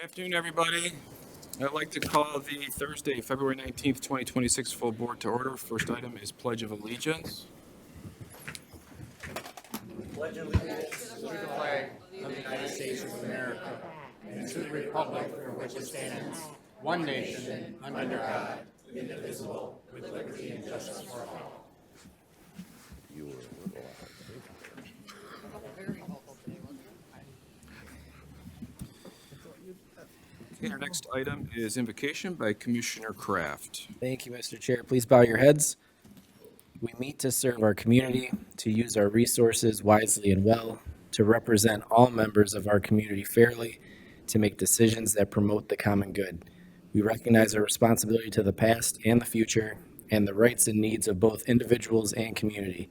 Good afternoon, everybody. I'd like to call the Thursday, February 19th, 2026 full board to order. First item is Pledge of Allegiance. Pledge allegiance to the flag of the United States of America and to the republic for which it stands, one nation, under God, indivisible, with liberty and justice for all. Okay, our next item is Invocation by Commissioner Kraft. Thank you, Mr. Chair. Please bow your heads. We meet to serve our community, to use our resources wisely and well, to represent all members of our community fairly, to make decisions that promote the common good. We recognize our responsibility to the past and the future, and the rights and needs of both individuals and community.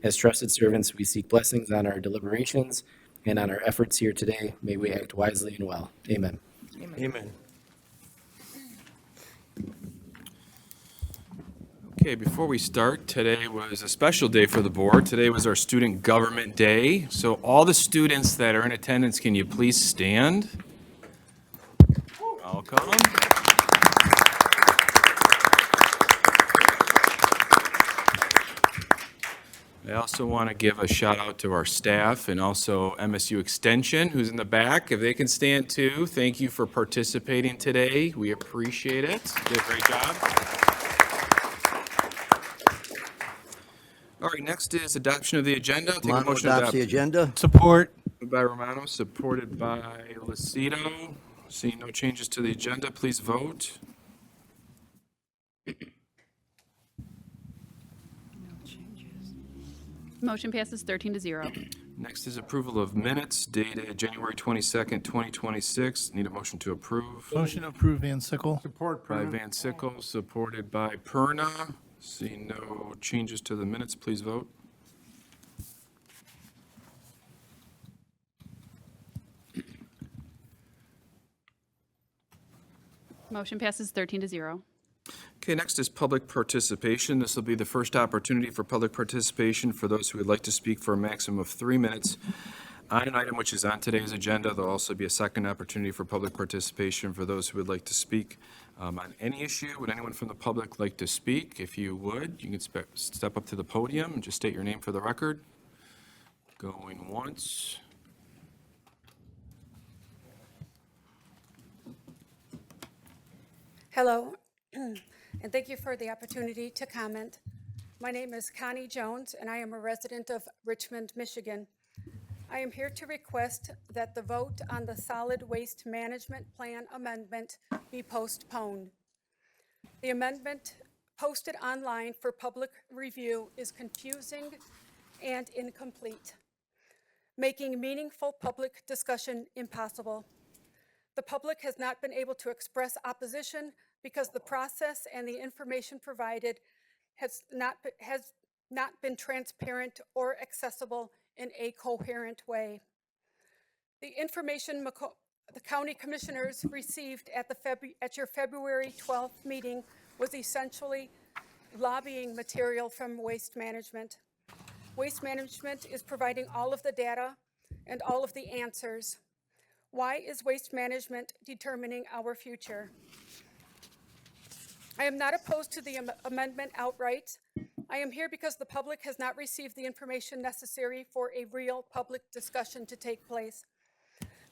As trusted servants, we seek blessings on our deliberations and on our efforts here today. May we act wisely and well. Amen. Amen. Okay, before we start, today was a special day for the board. Today was our Student Government Day. So all the students that are in attendance, can you please stand? Welcome. I also want to give a shout out to our staff and also MSU Extension, who's in the back. If they can stand too, thank you for participating today. We appreciate it. You did a great job. All right, next is adoption of the agenda. Take a Romano motion to adopts the adopt. agenda. Support. Moved by Romano, supported by Lucido. Seeing no changes to the agenda, please vote. Motion passes 13-0. Next is approval of minutes dated January 22nd, 2026. Need a motion to approve. Motion to approve Van Sickle. Support. By Van Sickle, supported by Perna. Seeing no changes to the minutes, please vote. Motion passes 13-0. Okay, next is public participation. This will be the first opportunity for public participation for those who would like to speak for a maximum of 3 minutes on an item which is on today's agenda. There'll also be a second opportunity for public participation for those who would like to speak on any issue. Would anyone from the public like to speak? If you would, you can step up to the podium and just state your name for the record. Going once. Hello, and thank you for the opportunity to comment. My name is Connie Jones, and I am a resident of Richmond, Michigan. I am here to request that the vote on the Solid Waste Management Plan amendment be postponed. The amendment posted online for public review is confusing and incomplete, making meaningful public discussion impossible. The public has not been able to express opposition because the process and the information provided has not been transparent or accessible in a coherent way. The information the county commissioners received at your February 12th meeting was essentially lobbying material from Waste Management. Waste Management is providing all of the data and all of the answers. Why is Waste Management determining our future? I am not opposed to the amendment outright. I am here because the public has not received the information necessary for a real public discussion to take place.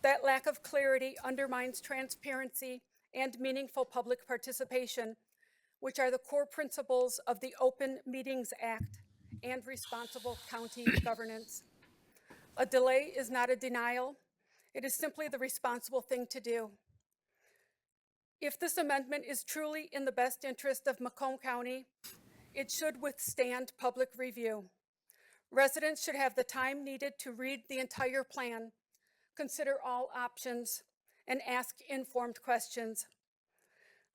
That lack of clarity undermines transparency and meaningful public participation, which are the core principles of the Open Meetings Act and responsible county governance. A delay is not a denial. It is simply the responsible thing to do. If this amendment is truly in the best interest of Macomb County, it should withstand public review. Residents should have the time needed to read the entire plan, consider all options, and ask informed questions.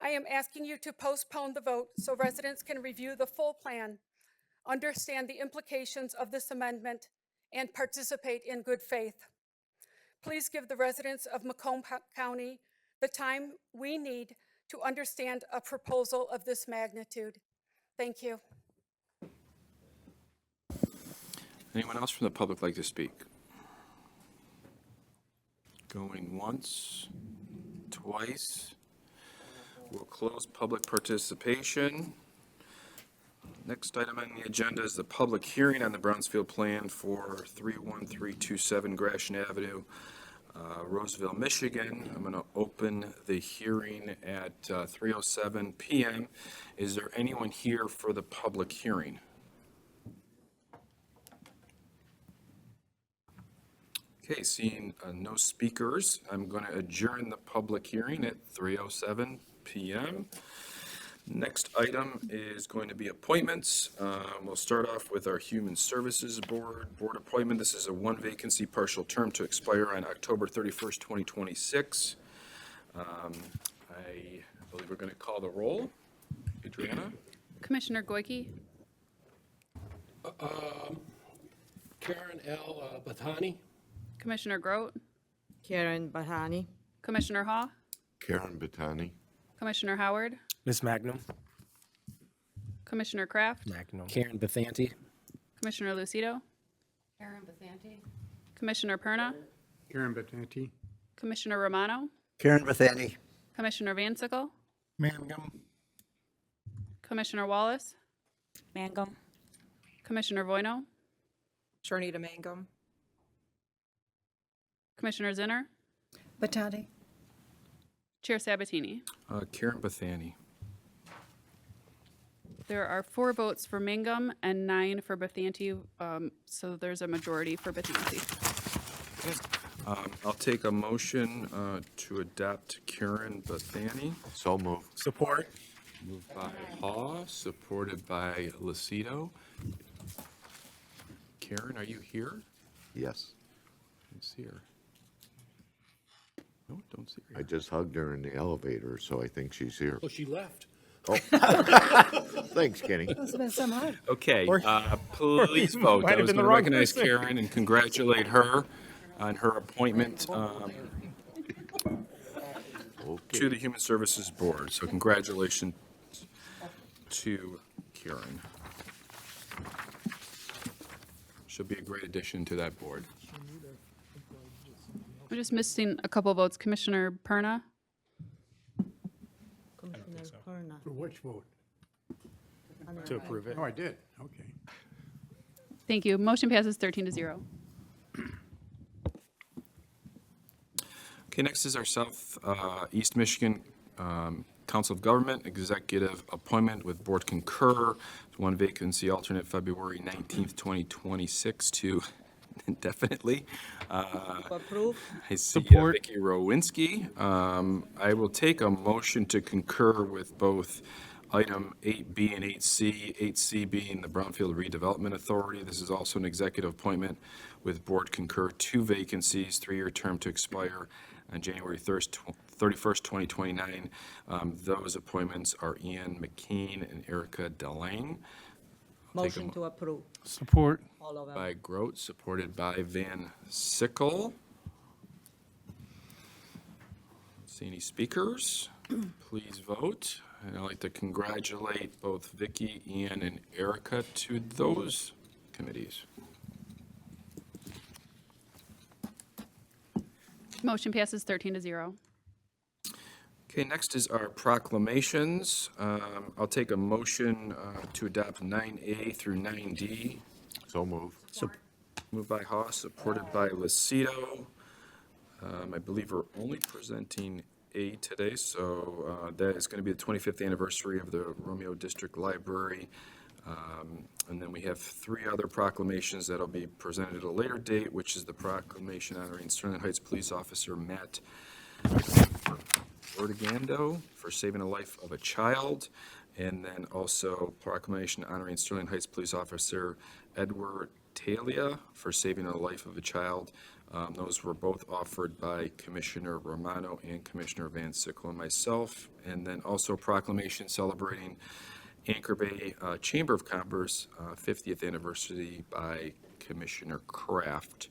I am asking you to postpone the vote so residents can review the full plan, understand the implications of this amendment, and participate in good faith. Please give the residents of Macomb County the time we need to understand a proposal of this magnitude. Thank you. Anyone else from the public like to speak? Going once, twice. We'll close public participation. Next item on the agenda is the public hearing on the Brownfield plan for 31327 Gratiot Avenue, Roseville, Michigan. I'm going to open the hearing at 3:07 PM. Is there anyone here for the public hearing? Okay, seeing no speakers, I'm going to adjourn the public hearing at 3:07 PM. Next item is going to be appointments. We'll start off with our Human Services Board appointment. This is a one vacancy partial term to expire on October 31st, 2026. I believe we're going to call the roll. Adriana? Commissioner Goike, Karen L. Bathanti. Commissioner Grote, Karen Bathanti. Commissioner Haw, Karen Bathanti. Commissioner Howard, Miss Magnum. Commissioner Kraft, Magnum. Karen Bathanti. Commissioner Lucido, Karen Bathanti. Commissioner Perna, Karen Bathanti. Commissioner Romano, Karen Bathanti. Commissioner Van Sickle, Mangum. Commissioner Wallace, Mangum. Commissioner Voino, Sharnita Mangum. Commissioner Zinner, Bathanti. Chair Sabatini. Karen Bathanti. There are 4 votes for Mangum and 9 for Bathanti, so there's a majority for Bathanti. I'll take a motion to adopt Karen Bathanti. So moved. Support. Moved by Haw, supported by Lucido. Karen, are you here? Yes. I see her. No, don't see her. I just hugged her in the elevator, so I think she's here. Oh, she left. Thanks, Kenny. Okay, please vote. might I have was been going the to wrong recognize person. Karen and congratulate her on her appointment to the Human Services Board. So congratulations to Karen. She'll be a great addition to that board. We're just missing a couple votes. Commissioner Perna, Commissioner Perna. For which vote? To approve it. Oh, I did, okay. thank you. Motion passes 13-0. Okay, next is our South East Michigan Council of Government Executive Appointment with Board Concur. One vacancy, alternate February 19th, 2026 to indefinitely. Approve. I see Support. Vicky Rowinski. I will take a motion to concur with both item 8B and 8C, 8C being the Brownfield Redevelopment Authority. This is also an executive appointment with Board Concur, 2 vacancies, 3-year term to expire on January 31st, 2029. Those appointments are Ian McCain and Erika DeLange. Motion to approve. Support. All of them. By Grote, supported by Van Sickle. See any speakers? Please vote. And I'd like to congratulate both Vicky, Ian, and Erica to those committees. Motion passes 13-0. Okay, next is our proclamations. I'll take a motion to adopt 9A through 9D. So moved. Moved by Haas, supported by Lucido. I believe we're only presenting A today, so that is going to be the 25th anniversary of the Romeo District Library. And then we have 3 other proclamations that'll be presented at a later date, which is the proclamation honoring Sterling Heights Police Officer Matt Ortigando for saving the life of a child, and then also proclamation honoring Sterling Heights Police Officer Edward Talia for saving the life of a child. Those were both offered by Commissioner Romano and Commissioner Van Sickle and myself. And then also proclamation celebrating Anchor Bay Chamber of Commerce 50th anniversary by Commissioner Kraft.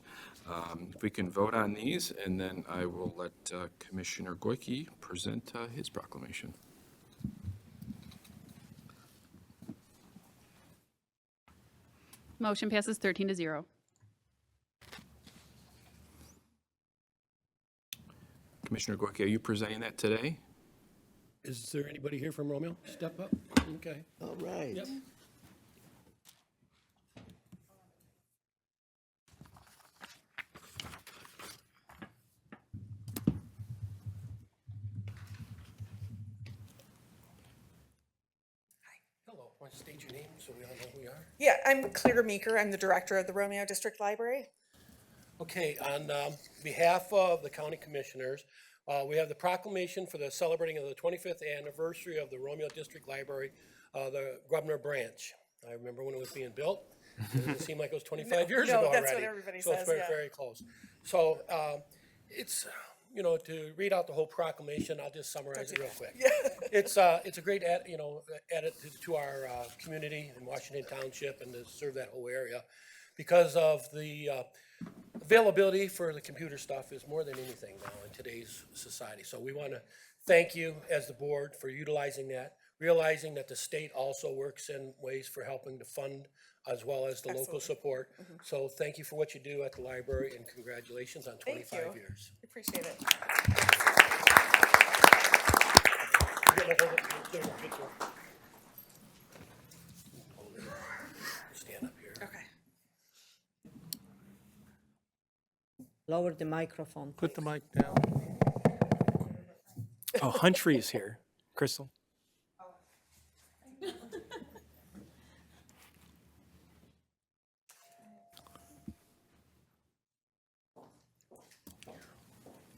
If we can vote on these, and then I will let Commissioner Goike present his proclamation. Motion passes 13-0. Commissioner Gorky, are you presenting that today? Is there anybody here from Romeo? Step up. Okay. All right. Yep. Hello. Want to state your name so we all know who you are? Yeah, I'm Claire Meeker. I'm the director of the Romeo District Library. Okay, on behalf of the county commissioners, we have the proclamation for the celebrating of the 25th anniversary of the Romeo District Library, the Grubner branch. I remember when it was being built. It doesn't seem like it was 25 years no, ago already. that's what everybody So says, it's very, yeah. very close. So it's, you know, to read out the whole proclamation, I'll just summarize it real quick. It's a great, added to our community in Washington Township and to serve that whole area because of the availability for the computer stuff is more than anything now in today's society. So we want to thank you as the board for utilizing that, realizing that the state also works in ways for helping to fund as well as the local support. So thank you for what you do at the library and congratulations on Thank 25 you. years. Appreciate it. Stand up here. Okay. Lower the microphone. Put the mic down. Oh, Huntry's here. Crystal?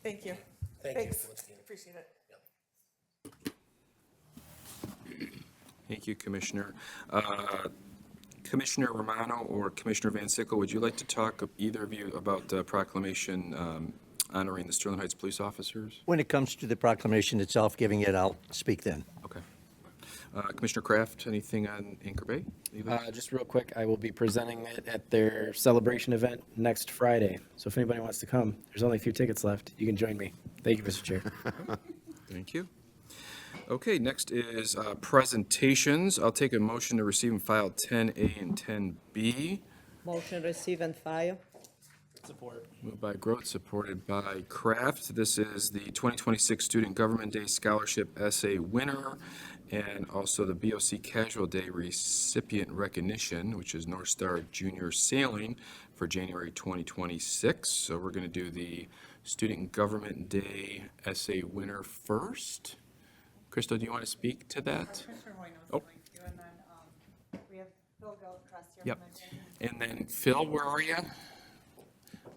Thank you. Thank you. Thanks. once again. Appreciate it. Thank you, Commissioner. Commissioner Romano or Commissioner Van Sickle, would you like to talk, either of you, about the proclamation honoring the Sterling Heights police officers? When it comes to the proclamation itself, giving it out, speak then. Okay. Commissioner Kraft, anything on Anchor Bay? Just real quick, I will be presenting it at their celebration event next Friday. So if anybody wants to come, there's only a few tickets left. You can join me. Thank you, Mr. Chair. Thank you. Okay, next is presentations. I'll take a motion to receive and file 10A and 10B. Motion receive and file. Moved by Grote, supported by Kraft. This is the 2026 Student Government Day Scholarship Essay winner and also the BOC Casual Day Recipient Recognition, which is North Star Junior Sailing for January 2026. So we're going to do the Student Government Day Essay winner first. Crystal, do you want to speak to that? Commissioner Roy knows Oh. going to, and then we have Phil Gilchrist here. Yep. from the- And then Phil, where are you?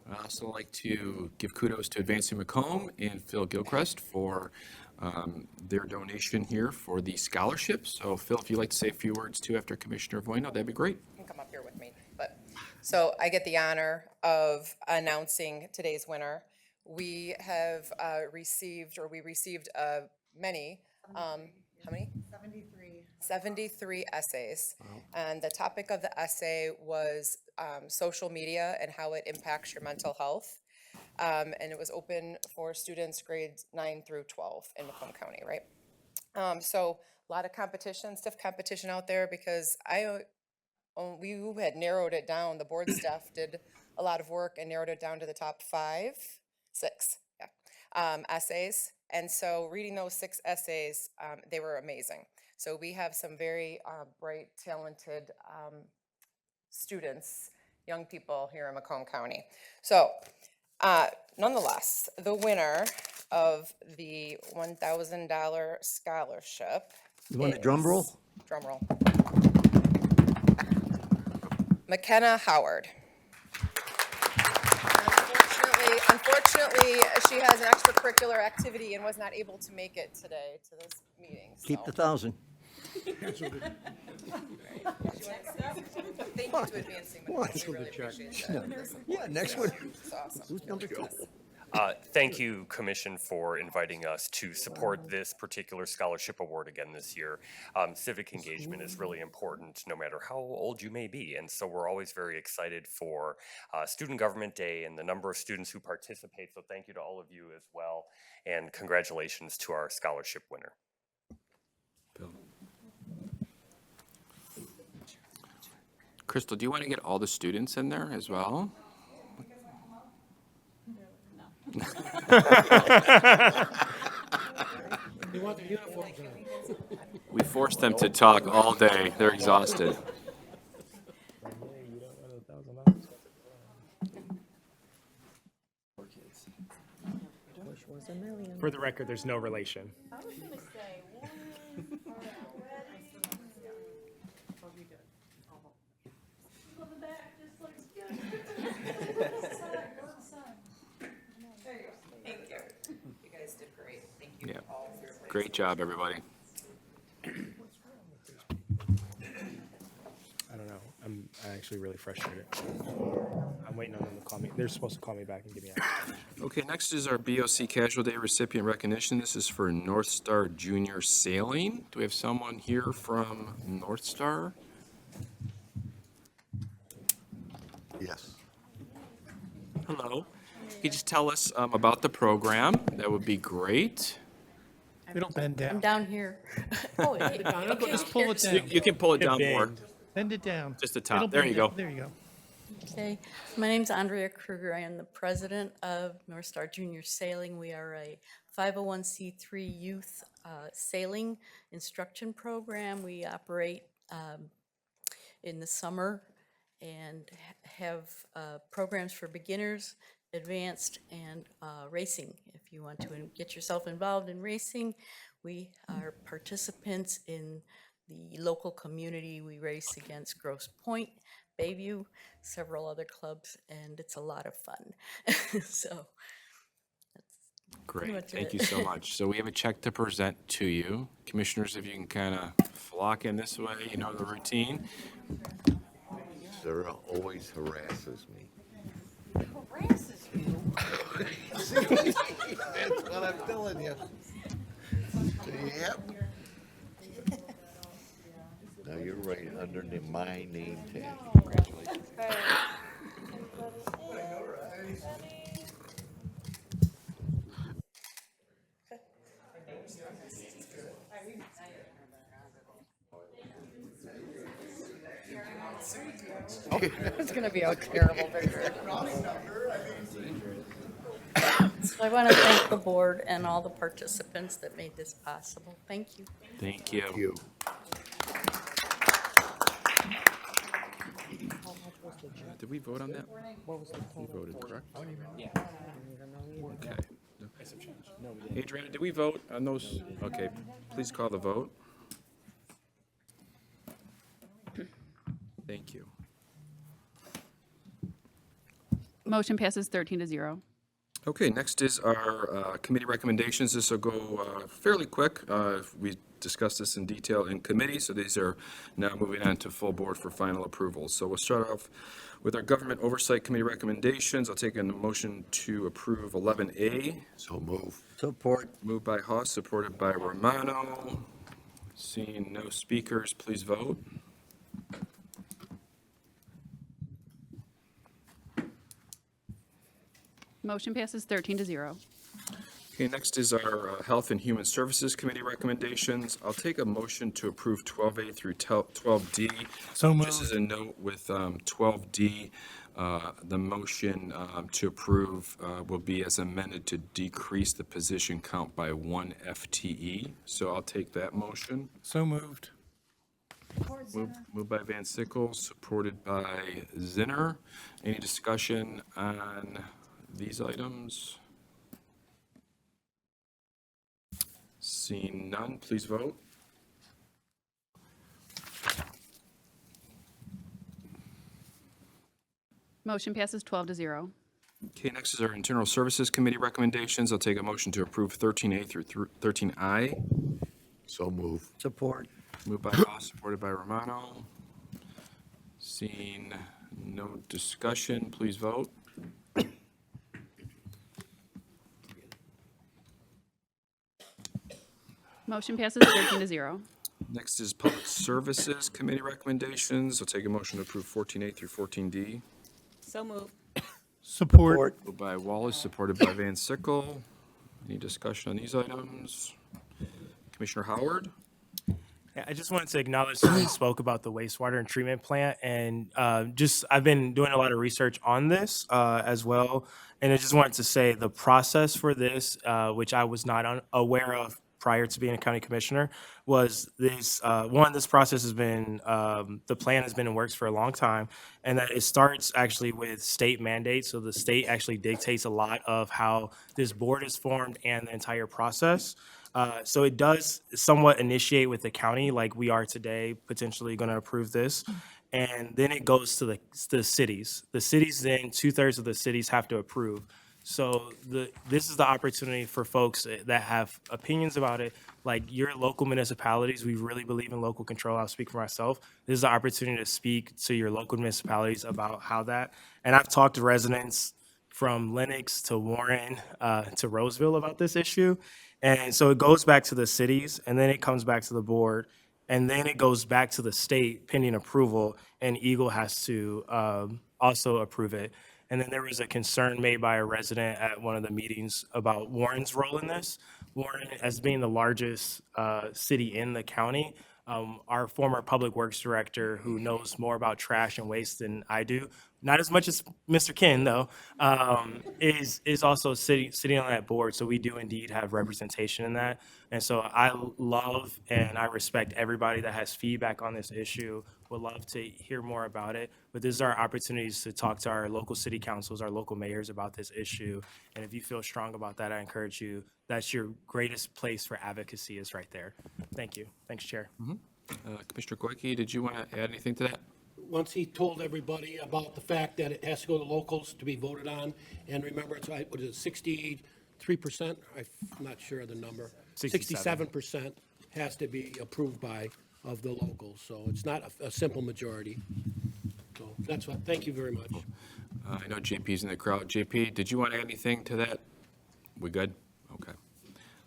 I'd also like to give kudos to Advancing Macomb and Phil Gilchrist for their donation here for the scholarship. So Phil, if you'd like to say a few words too after Commissioner Voino, that'd be great. You can come up here with me. So I get the honor of announcing today's winner. We have received many, how many? 73. 73 essays. And the topic of the essay was social media and how it impacts your mental health. And it was open for students grades 9 through 12 in Macomb County, right? So a lot of competition, stiff competition out there because we had narrowed it down. The board staff did a lot of work and narrowed it down to the top 6 essays. And so reading those 6 essays, they were amazing. So we have some very bright, talented students, young people here in Macomb County. So nonetheless, the winner of the $1,000 scholarship. You want a drum roll? Drum roll. McKenna Howard. Unfortunately, she has an extracurricular activity and was not able to make it today to this meeting. Keep so. the 1,000. Thank you to Advancing Macomb. We really appreciate that. Yeah, next one. It's awesome. Who's number 2? Thank you, Commission, for inviting us to support this particular scholarship award again this year. Civic engagement is really important, no matter how old you may be, and so we're always very excited for Student Government Day and the number of students who participate, so thank you to all of you as well, and congratulations to our scholarship winner. Bill. Crystal, do you want to get all the students in there as well? You want the uniforms on? We forced them to talk all day. They're exhausted. Which was a million. For the record, there's no relation. Thank you. You guys did great. Thank you Yeah. all for your Great job, everybody. I don't know. I'm actually really frustrated. I'm waiting on them to call me. They're supposed to call me back and give me an Okay, next is our BOC Casual Day recipient recognition. This is for North Star Junior Sailing. Do we have someone here from North Star? Yes. Hello. Could you just tell us about the program? That would be great. We don't bend down. I'm down here. Oh, wait. Just pull it down. You can pull it down more. Bend it down. Just the top. There you go. There you go. Okay, my name's Andrea Kruger. I am the president of North Star Junior Sailing. We are a 501c3 youth sailing instruction program. We operate in the summer and have programs for beginners, advanced, and racing. If you want to get yourself involved in racing, we are participants in the local community. We race against Grosse Pointe, Bayview, several other clubs, and it's a lot of fun. So Great. much Thank it. you so much. So we have a check to present to you. Commissioners, if you can kind of flock in this way, you know the routine. Sarah always harasses me. Harasses you. That's what I'm telling you. Yep. Now you're right under my name tag. Congratulations. It's going to be a terrible picture. So I want to thank the board and all the participants that made this possible. Thank you. Thank you. Thank you. Did we vote on that? We voted, correct? Okay. Adriana, did we vote on those? Okay, please call the vote. Thank you. Motion passes 13-0. Okay, next is our committee recommendations. This will go fairly quick. We discussed this in detail in committee, so these are now moving on to full board for final approval. So we'll start off with our Government Oversight Committee recommendations. I'll take a motion to approve 11A. So move. Support. Moved by Haas, supported by Romano. Seeing no speakers, please vote. Motion passes 13-0. Okay, next is our Health and Human Services Committee recommendations. I'll take a motion to approve 12A through 12D. So Just as a note with 12D, the motion to approve will be as amended to decrease the position count by 1 FTE. So I'll take that motion. So moved. Moved by Van Sickle, supported by Zinner. Any discussion on these items? Seeing none, please vote. Motion passes 12-0. Okay, next is our Internal Services Committee recommendations. I'll take a motion to approve 13A through 13I. So move. Support. Moved by Haas, supported by Romano. Seeing no discussion, please vote. Motion passes 13-0. Next is Public Services Committee recommendations. I'll take a motion to approve 14A through 14D. So moved. Support. Moved by Wallace, supported by Van Sickle. Any discussion on these items? Commissioner Howard? I just wanted to acknowledge someone spoke about the wastewater and treatment plant, and I've been doing a lot of research on this as well, and I just wanted to say the process for this, which I was not aware of prior to being a county commissioner, was this this process has been the plan has been in works for a long time, and that it starts actually with state mandates. So the state actually dictates a lot of how this board is formed and the entire process. So it does somewhat initiate with the county, like we are today, potentially going to approve this. And then it goes to the cities. The cities, then 2/3 of the cities have to approve. So this is the opportunity for folks that have opinions about it, like your local municipalities. We really believe in local control. I'll speak for myself. This is the opportunity to speak to your local municipalities about how that. And I've talked to residents from Lenox to Warren to Roseville about this issue. And so it goes back to the cities, and then it comes back to the board, and then it goes back to the state pending approval, and Eagle has to also approve it. And then there was a concern made by a resident at one of the meetings about Warren's role in this. Warren, as being the largest city in the county, our former public works director, who knows more about trash and waste than I do, not as much as Mr. Ken though, is also sitting on that board. So we do indeed have representation in that. And so I love and I respect everybody that has feedback on this issue. Would love to hear more about it. But this is our opportunities to talk to our local city councils, our local mayors about this issue. And if you feel strong about that, I encourage you. That's your greatest place for advocacy, is right there. Thank you. Thanks, Chair. Commissioner Goyke, did you want to add anything to that? Once he told everybody about the fact that it has to go to locals to be voted on, and remember, it's like, what is it, 63%? I'm not sure of the number. 67% has to be approved of the locals, so it's not a simple majority. So that's what, thank you very much. I know JP's in the crowd. JP, did you want to add anything to that? We good? Okay.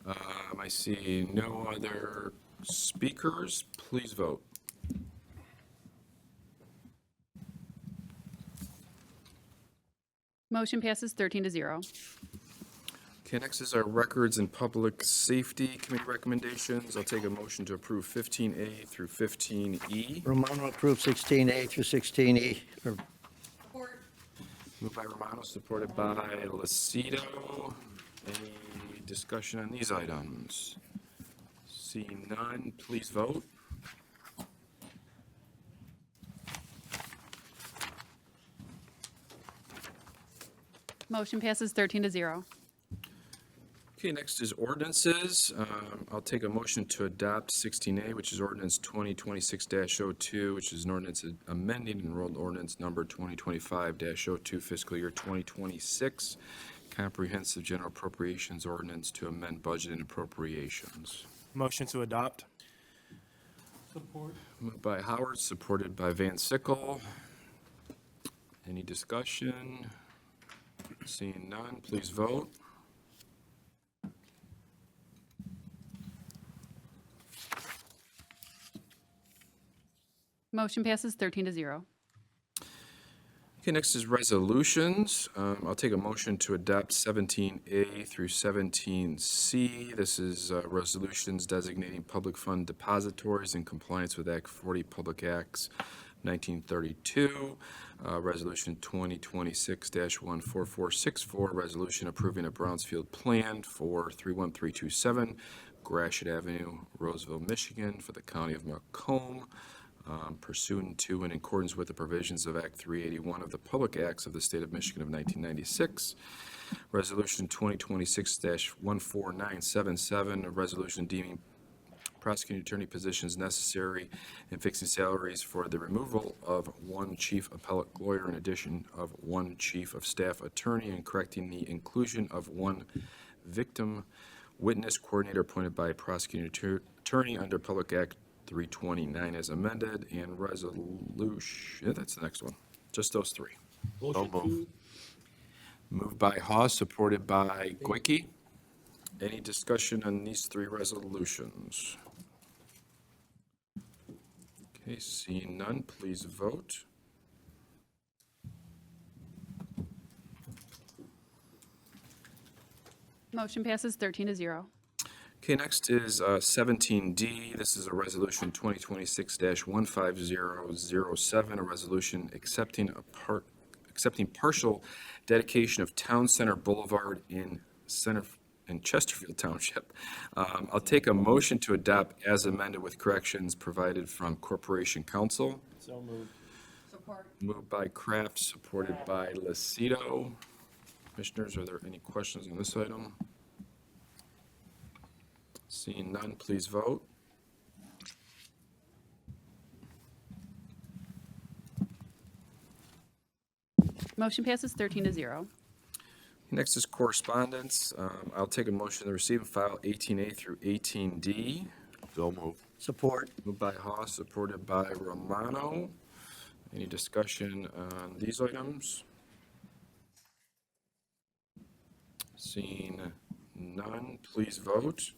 I see no other speakers. Please vote. Motion passes 13-0. Okay, next is our Records and Public Safety Committee recommendations. I'll take a motion to approve 15A through 15E. Romano approved 16A through 16E. Moved by Romano, supported by Lucido. Any discussion on these items? Seeing none, please vote. Motion passes 13-0. Okay, next is ordinances. I'll take a motion to adopt 16A, which is ordinance 2026-02, which is an ordinance amending enrolled ordinance number 2025-02 fiscal year 2026, comprehensive general appropriations ordinance to amend budget and appropriations. Motion to adopt. Moved by Howard, supported by Van Sickle. Any discussion? Seeing none, please vote. Motion passes 13-0. Okay, next is resolutions. I'll take a motion to adopt 17A through 17C. This is resolutions designating public fund depositories in compliance with Act 40 Public Acts 1932. Resolution 2026-14464, resolution approving a Brownfield plan for 31327 Gratiot Avenue, Roseville, Michigan, for the County of McCain. Pursuant to and in accordance with the provisions of Act 381 of the Public Acts of the State of Michigan of 1996. Resolution 2026-14977, a resolution deeming prosecuting attorney positions necessary and fixing salaries for the removal of one chief appellate lawyer in addition of one chief of staff attorney, and correcting the inclusion of one victim witness coordinator appointed by prosecuting attorney under Public Act 329 as amended, and resolution, that's the next one, just those three. Motion to Moved by Hawes, supported by Goyke. Any discussion on these three resolutions? Okay, seeing none, please vote. Motion passes 13-0. Okay, next is 17D. This is a resolution 2026-15007, a resolution accepting partial dedication of Town Center Boulevard in Chesterfield Township. I'll take a motion to adopt as amended with corrections provided from Corporation Counsel. So moved. Moved by Kraft, supported by Lucido. Commissioners, are there any questions on this item? Seeing none, please vote. Motion passes 13-0. Next is correspondence. I'll take a motion to receive and file 18A through 18D. So move. Support. Moved by Haas, supported by Romano. Any discussion on these items? Seeing none, please vote.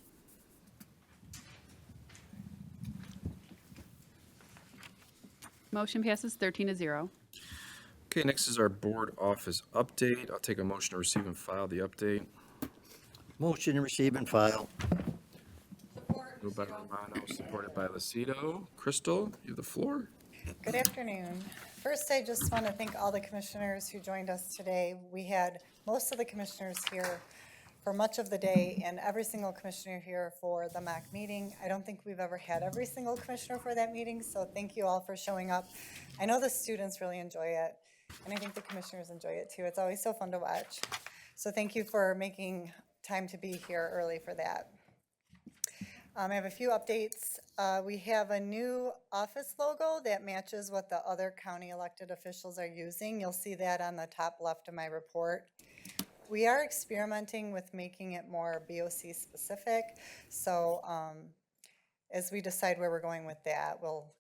Motion passes 13-0. Okay, next is our board office update. I'll take a motion to receive and file the update. Motion to receive and file. Moved by Romano, supported by Lucido. Crystal, you have the floor. Good afternoon. First, I just want to thank all the commissioners who joined us today. We had most of the commissioners here for much of the day and every single commissioner here for the MAC meeting. I don't think we've ever had every single commissioner for that meeting, so thank you all for showing up. I know the students really enjoy it, and I think the commissioners enjoy it too. It's always so fun to watch. So thank you for making time to be here early for that. I have a few updates. We have a new office logo that matches what the other county elected officials are using. You'll see that on the top left of my report. We are experimenting with making it more BOC specific. So as we decide where we're going with that, we'll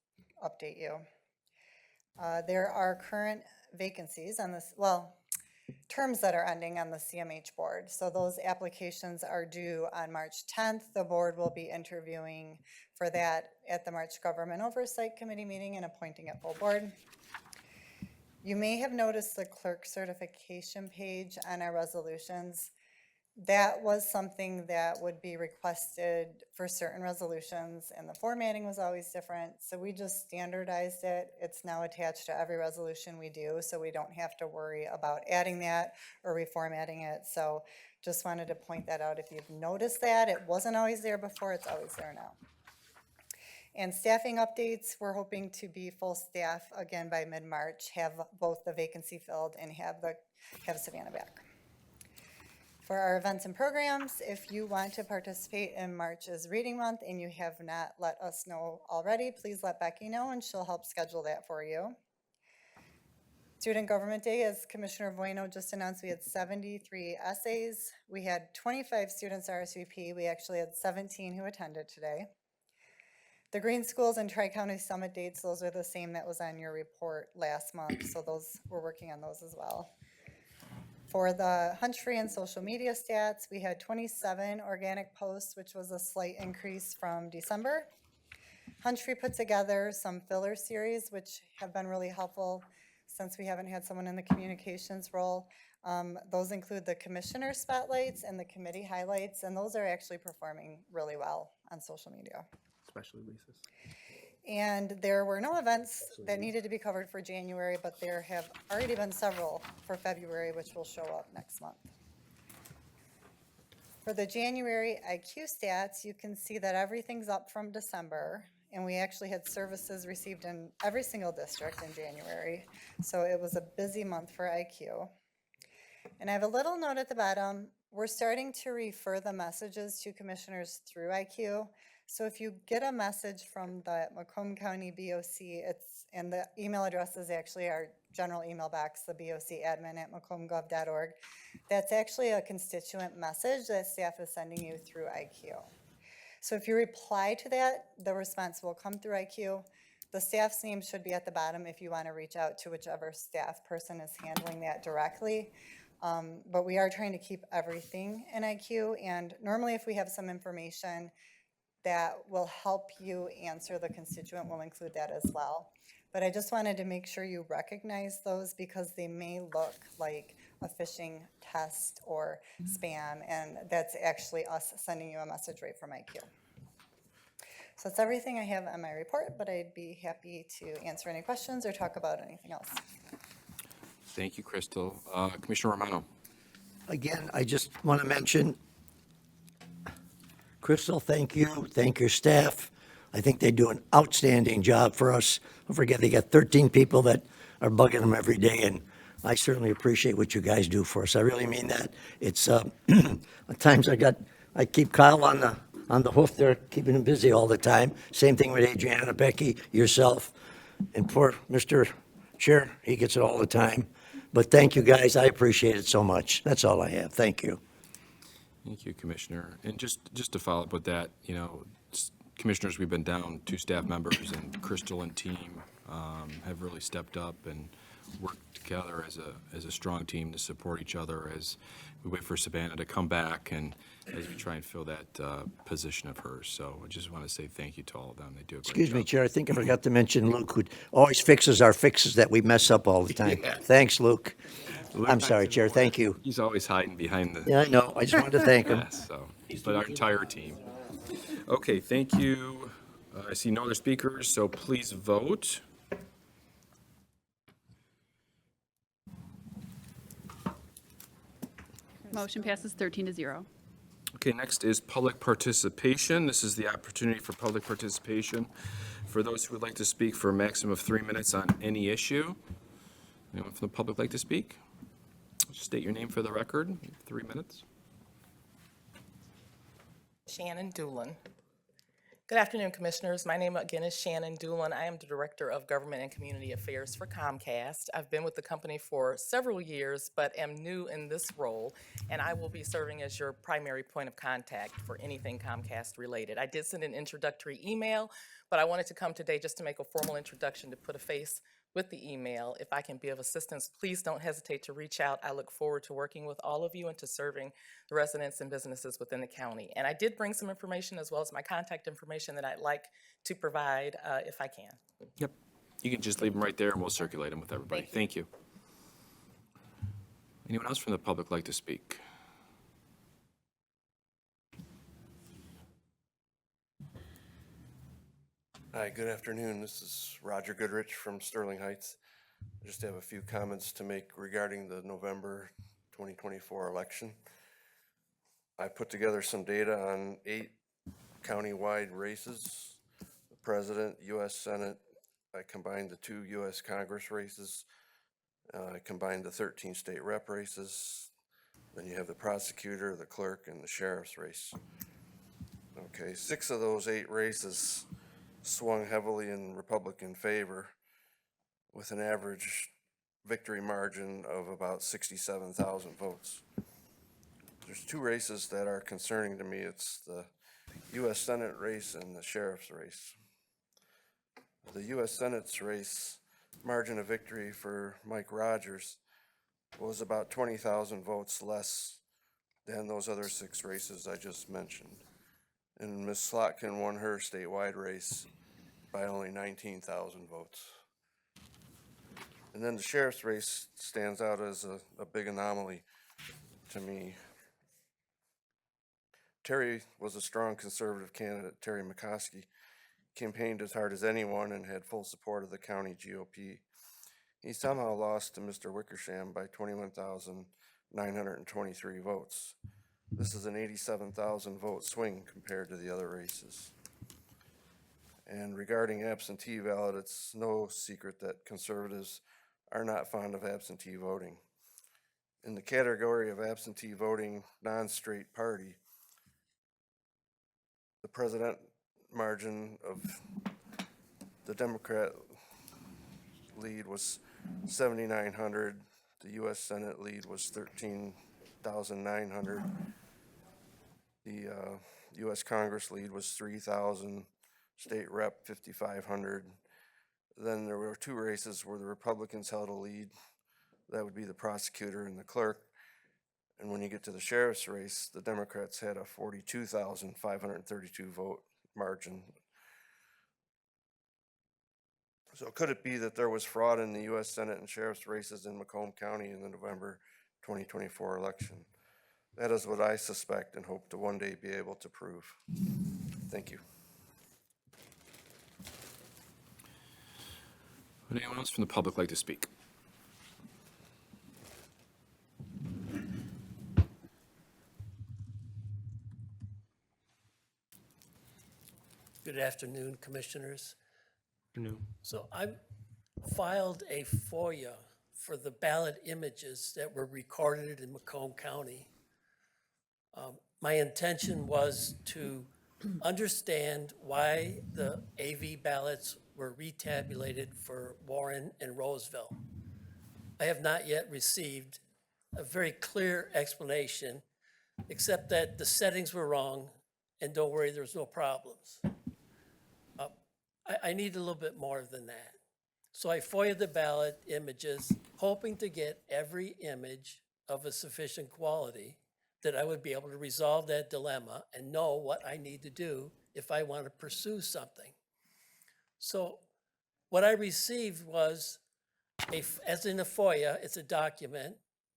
update you. There are current vacancies on this, terms that are ending on the CMH board. So those applications are due on March 10th. The board will be interviewing for that at the March Government Oversight Committee meeting and appointing a full board. You may have noticed the clerk certification page on our resolutions. That was something that would be requested for certain resolutions, and the formatting was always different. So we just standardized it. It's now attached to every resolution we do, so we don't have to worry about adding that or reformatting it. So just wanted to point that out. If you've noticed that, it wasn't always there before, it's always there now. And staffing updates, we're hoping to be full staff again by mid-March, have both the vacancy filled and have Savannah back. For our events and programs, if you want to participate in March's Reading Month and you have not let us know already, please let Becky know and she'll help schedule that for you. Student Government Day, as Commissioner Bueno just announced, we had 73 essays. We had 25 students RSVP. We actually had 17 who attended today. The Green Schools and Tri-County Summit dates, those are the same that was on your report last month, so we're working on those as well. For the Hunt Free and social media stats, we had 27 organic posts, which was a slight increase from December. Hunt Free put together some filler series, which have been really helpful since we haven't had someone in the communications role. Those include the commissioner spotlights and the committee highlights, and those are actually performing really well on social media. Especially Lisa's. And there were no events that needed to be covered for January, but there have already been several for February, which will show up next month. For the January IQ stats, you can see that everything's up from December, and we actually had services received in every single district in January. So it was a busy month for IQ. And I have a little note at the bottom. We're starting to refer the messages to commissioners through IQ. So if you get a message from the Macomb County BOC, and the email address is actually our general email box, the BOC@macombgov.org. That's actually a constituent message that staff is sending you through IQ. So if you reply to that, the response will come through IQ. The staff's name should be at the bottom if you want to reach out to whichever staff person is handling that directly. But we are trying to keep everything in IQ, and normally if we have some information that will help you answer the constituent, we'll include that as well. But I just wanted to make sure you recognize those because they may look like a phishing test or spam, and that's actually us sending you a message right from IQ. So that's everything I have on my report, but I'd be happy to answer any questions or talk about anything else. Thank you, Crystal. Commissioner Romano. Again, I just want to mention, Crystal, thank you, thank your staff. I think they do an outstanding job for us. Don't forget, they got 13 people that are bugging them every day, and I certainly appreciate what you guys do for us. I really mean that. It's, at times I keep Kyle on the hoof there, keeping him busy all the time. Same thing with Adriana, Becky, yourself, and poor Mr. Chair, he gets it all the time. But thank you, guys. I appreciate it so much. That's all I have. Thank you. Thank you, Commissioner. And just to follow up with that, Commissioners, we've been down 2 staff members, and Crystal and team have really stepped up and worked together as a strong team to support each other as we wait for Savannah to come back and as we try and fill that position of hers. So I just want to say thank you to all of them. They do a great Excuse me, job. Chair, I think I forgot to mention Luke, who always fixes our fixes that we mess up all the time. Yeah. Thanks, Luke. I'm sorry, Chair, thank you. He's always hiding behind the. Yeah, I know. I just wanted to thank him. Yes, but our entire team. Okay, thank you. I see no other speakers, so please vote. Motion passes 13-0. Okay, next is public participation. This is the opportunity for public participation for those who would like to speak for a maximum of 3 minutes on any issue. Anyone from the public like to speak? State your name for the record. 3 minutes. Shannon Doolin. Good afternoon, Commissioners. My name again is Shannon Doolin. I am the Director of Government and Community Affairs for Comcast. I've been with the company for several years, but am new in this role, and I will be serving as your primary point of contact for anything Comcast related. I did send an introductory email, but I wanted to come today just to make a formal introduction to put a face with the email. If I can be of assistance, please don't hesitate to reach out. I look forward to working with all of you and to serving the residents and businesses within the county. And I did bring some information as well as my contact information that I'd like to provide if I can. Yep. You can just leave them right there and we'll circulate them with everybody. Thank you. Anyone else from the public like to speak? Hi, good afternoon. This is Roger Goodrich from Sterling Heights. I just have a few comments to make regarding the November 2024 election. I put together some data on 8 county-wide races, the President, U.S. Senate. I combined the 2 U.S. Congress races. I combined the 13 state rep races. Then you have the prosecutor, the clerk, and the sheriff's race. Okay, 6 of those 8 races swung heavily in Republican favor with an average victory margin of about 67,000 votes. There's 2 races that are concerning to me. It's the U.S. Senate race and the sheriff's race. The U.S. Senate's race margin of victory for Mike Rogers was about 20,000 votes less than those other 6 races I just mentioned. And Ms. Slotkin won her statewide race by only 19,000 votes. And then the sheriff's race stands out as a big anomaly to me. Terry was a strong conservative candidate. Terry McCoskey campaigned as hard as anyone and had full support of the county GOP. He somehow lost to Mr. Wickersham by 21,923 votes. This is an 87,000 vote swing compared to the other races. And regarding absentee ballot, it's no secret that conservatives are not fond of absentee voting. In the category of absentee voting non-straight party, the president margin of the Democrat lead was 7,900. The U.S. Senate lead was 13,900. The U.S. Congress lead was 3,000. State rep 5,500. Then there were 2 races where the Republicans held a lead. That would be the prosecutor and the clerk. And when you get to the sheriff's race, the Democrats had a 42,532 vote margin. So could it be that there was fraud in the U.S. Senate and sheriff's races in Macomb County in the November 2024 election. That is what I suspect and hope to one day be able to prove. Thank you. Would anyone else from the public like to speak? Good afternoon, Commissioners. No. So I filed a FOIA for the ballot images that were recorded in Macomb County. My intention was to understand why the AV ballots were retabulated for Warren and Roseville. I have not yet received a very clear explanation, except that the settings were wrong, and don't worry, there's no problems. I need a little bit more than that. So I FOIA'd the ballot images, hoping to get every image of a sufficient quality that I would be able to resolve that dilemma and know what I need to do if I want to pursue something. So what I received was, as in a FOIA, it's a document.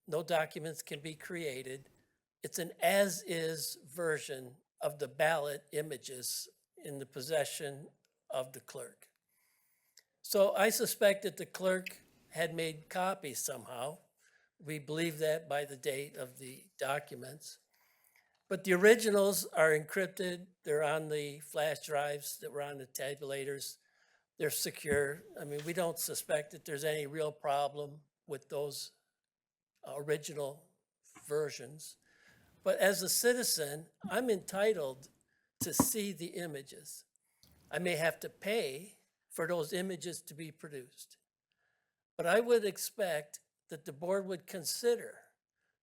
No documents can be created. It's an as-is version of the ballot images in the possession of the clerk. So I suspect that the clerk had made copies somehow. We believe that by the date of the documents. But the originals are encrypted. They're on the flash drives that were on the tabulators. They're secure. I mean, we don't suspect that there's any real problem with those original versions. But as a citizen, I'm entitled to see the images. I may have to pay for those images to be produced. But I would expect that the board would consider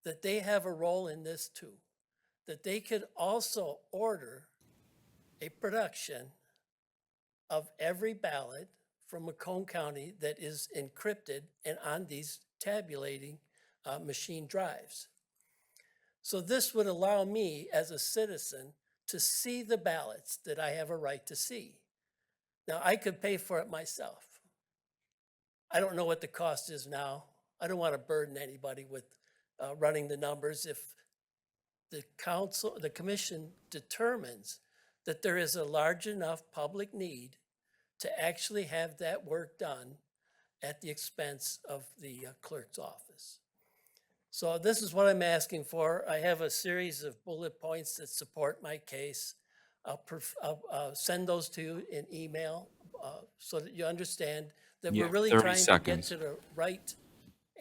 that they have a role in this too, that they could also order a production of every ballot from Macomb County that is encrypted and on these tabulating machine drives. So this would allow me as a citizen to see the ballots that I have a right to see. Now, I could pay for it myself. I don't know what the cost is now. I don't want to burden anybody with running the numbers. If the commission determines that there is a large enough public need to actually have that work done at the expense of the clerk's office. So this is what I'm asking for. I have a series of bullet points that support my case. I'll send those to you in email so that you understand that You we're have really 30 trying seconds. to get to the right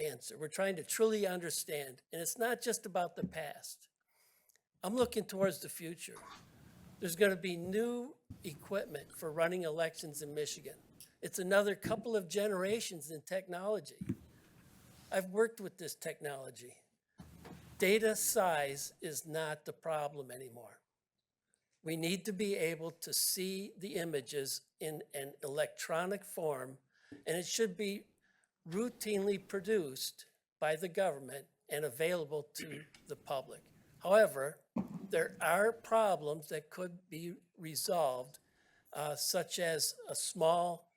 answer. We're trying to truly understand, and it's not just about the past. I'm looking towards the future. There's going to be new equipment for running elections in Michigan. It's another couple of generations in technology. I've worked with this technology. Data size is not the problem anymore. We need to be able to see the images in an electronic form, and it should be routinely produced by the government and available to the public. However, there are problems that could be resolved, such as a small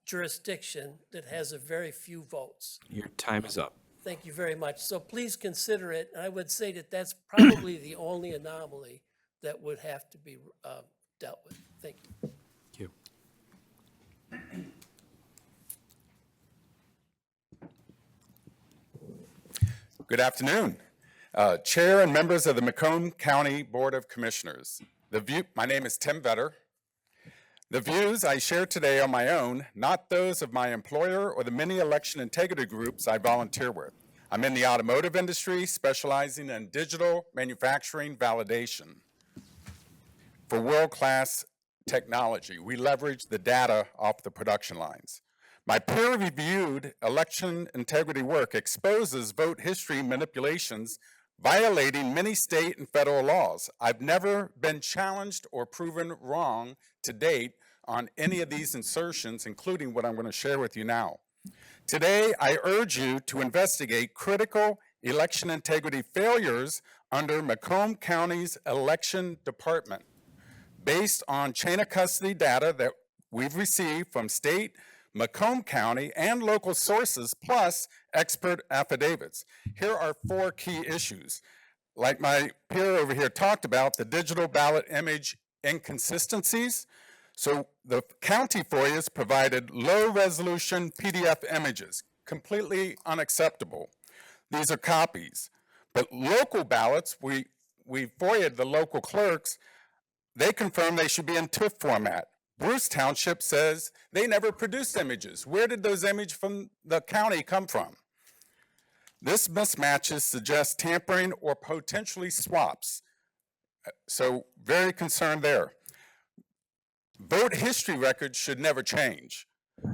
jurisdiction that has a very few votes. Your time is up. Thank you very much. So please consider it. And I would say that that's probably the only anomaly that would have to be dealt with. Thank you. Thank you. Good afternoon, Chair and members of the Macomb County Board of Commissioners. My name is Tim Vetter. The views I share today are my own, not those of my employer or the many election integrity groups I volunteer with. I'm in the automotive industry, specializing in digital manufacturing validation. For world-class technology, we leverage the data off the production lines. My peer-reviewed election integrity work exposes vote history manipulations violating many state and federal laws. I've never been challenged or proven wrong to date on any of these insertions, including what I'm going to share with you now. Today, I urge you to investigate critical election integrity failures under Macomb County's election department based on chain of custody data that we've received from state Macomb County, and local sources, plus expert affidavits. Here are 4 key issues. Like my peer over here talked about, the digital ballot image inconsistencies. So the county FOIAs provided low-resolution PDF images, completely unacceptable. These are copies. But local ballots, we FOIA'd the local clerks, they confirmed they should be in TIFF format. Bruce Township says they never produced images. Where did those images from the county come from? This mismatches suggest tampering or potentially swaps. So very concerned there. Vote history records should never change.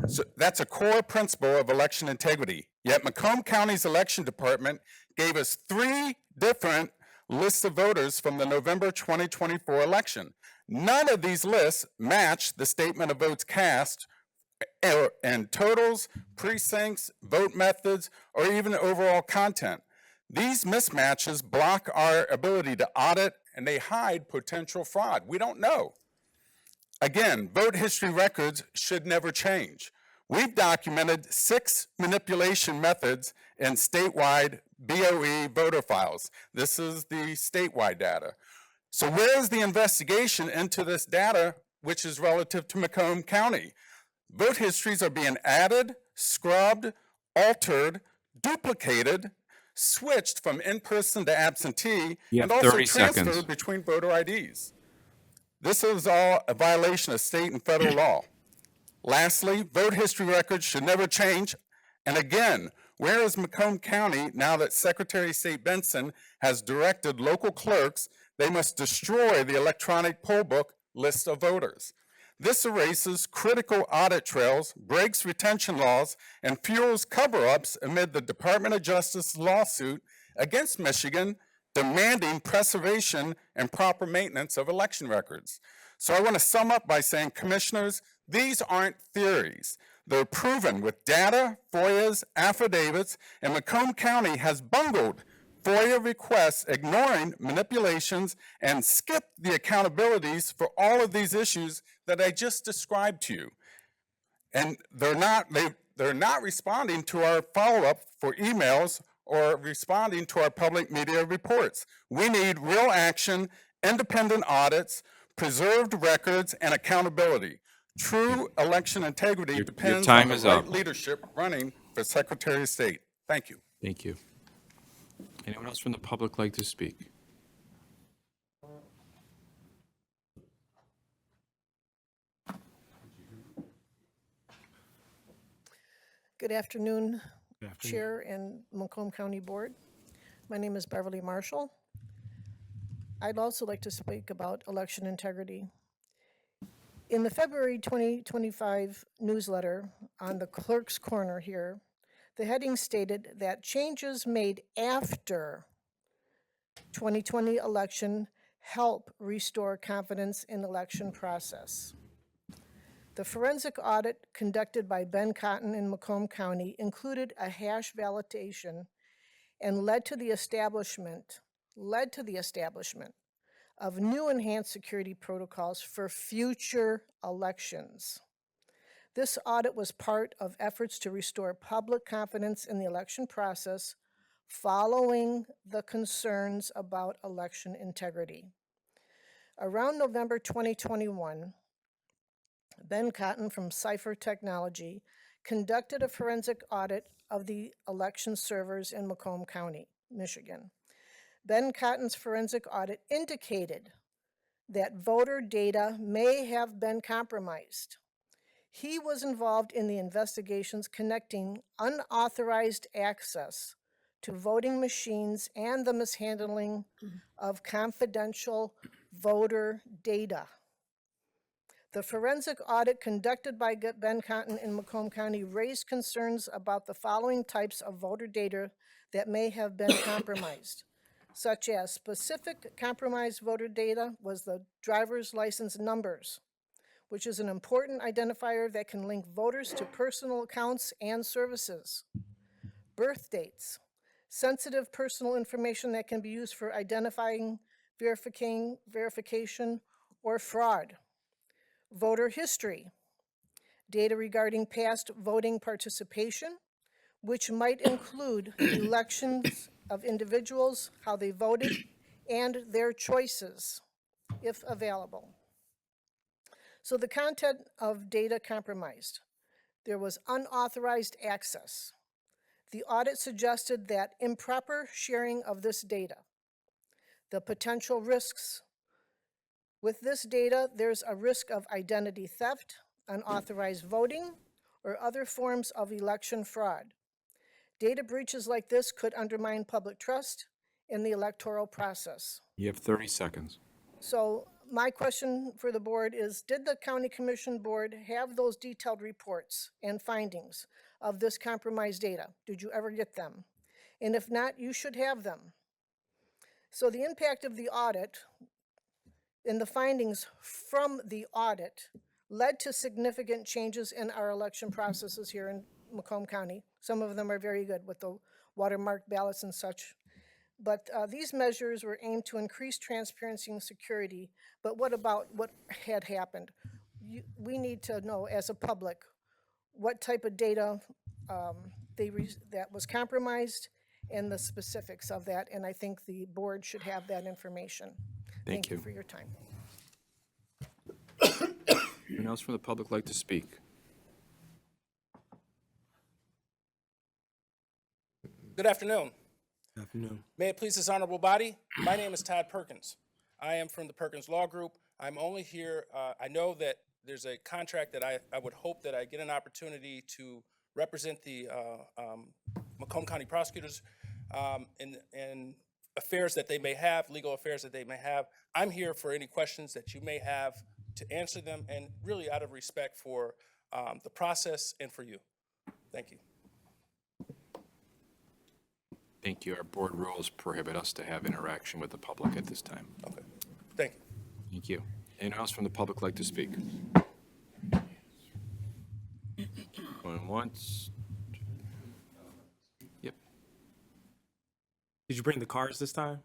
So that's a core principle of election integrity. Yet Macomb County's election department gave us 3 different lists of voters from the November 2024 election. None of these lists match the statement of votes cast and totals, precincts, vote methods, or even overall content. These mismatches block our ability to audit, and they hide potential fraud. We don't know. Again, vote history records should never change. We've documented 6 manipulation methods in statewide BOE voter files. This is the statewide data. So where is the investigation into this data, which is relative to Macomb County? Vote histories are being added, scrubbed, altered, duplicated, switched from in-person to absentee, You have and also 30 transferred seconds. between voter IDs. This is all a violation of state and federal law. Lastly, vote history records should never change. And again, where is Macomb County now that Secretary of State Benson has directed local clerks they must destroy the electronic poll book list of voters? This erases critical audit trails, breaks retention laws, and fuels cover-ups amid the Department of Justice lawsuit against Michigan demanding preservation and proper maintenance of election records. So I want to sum up by saying, commissioners, these aren't theories. They're proven with data, FOIAs, affidavits, and Macomb County has bungled FOIA requests, ignoring manipulations, and skipped the accountabilities for all of these issues that I just described to you. And they're not responding to our follow-up for emails or responding to our public media reports. We need real action, independent audits, preserved records, and accountability. True election integrity depends time on is the right up. leadership running for Secretary of State. Thank you. Thank you. Anyone else from the public like to speak? Good afternoon, Chair and Macomb County Board. My name is Beverly Marshall. I'd also like to speak about election integrity. In the February 2025 newsletter on the Clerk's Corner here, the heading stated that changes made after 2020 election help restore confidence in election process. The forensic audit conducted by Ben Cotton in Macomb County included a hash validation and led to the establishment of new enhanced security protocols for future elections. This audit was part of efforts to restore public confidence in the election process following the concerns about election integrity. Around November 2021, Ben Cotton from Cipher Technology conducted a forensic audit of the election servers in Macomb County, Michigan. Ben Cotton's forensic audit indicated that voter data may have been compromised. He was involved in the investigations connecting unauthorized access to voting machines and the mishandling of confidential voter data. The forensic audit conducted by Ben Cotton in Macomb County raised concerns about the following types of voter data that may have been compromised, such as specific compromised voter data was the driver's license numbers, which is an important identifier that can link voters to personal accounts and services. Birth dates, sensitive personal information that can be used for identifying, verification, or fraud. Voter history, data regarding past voting participation, which might include elections of individuals, how they voted, and their choices, if available. So the content of data compromised. There was unauthorized access. The audit suggested that improper sharing of this data. The potential risks. With this data, there's a risk of identity theft, unauthorized voting, or other forms of election fraud. Data breaches like this could undermine public trust in the electoral process. You have 30 seconds. So my question for the board is, did the County Commission Board have those detailed reports and findings of this compromised data? Did you ever get them? And if not, you should have them. So the impact of the audit and the findings from the audit led to significant changes in our election processes here in Macomb County. Some of them are very good with the watermark ballots and such. But these measures were aimed to increase transparency and security. But what about what had happened? We need to know as a public what type of data that was compromised and the specifics of that. And I think the board should have that information. Thank you for your time. Anyone else from the public like to speak? Good afternoon. Good afternoon. May it please this honorable body, my name is Todd Perkins. I am from the Perkins Law Group. I'm only here, I know that there's a contract that I would hope that I get an opportunity to represent the Macomb County prosecutors in affairs that they may have, legal affairs that they may have. I'm here for any questions that you may have to answer them, and really out of respect for the process and for you. Thank you. Thank you. Our board rules prohibit us to have interaction with the public at this time. Okay, thank you. Thank you. Anyone else from the public like to speak? Going once. Yep. Did you bring the cars this time?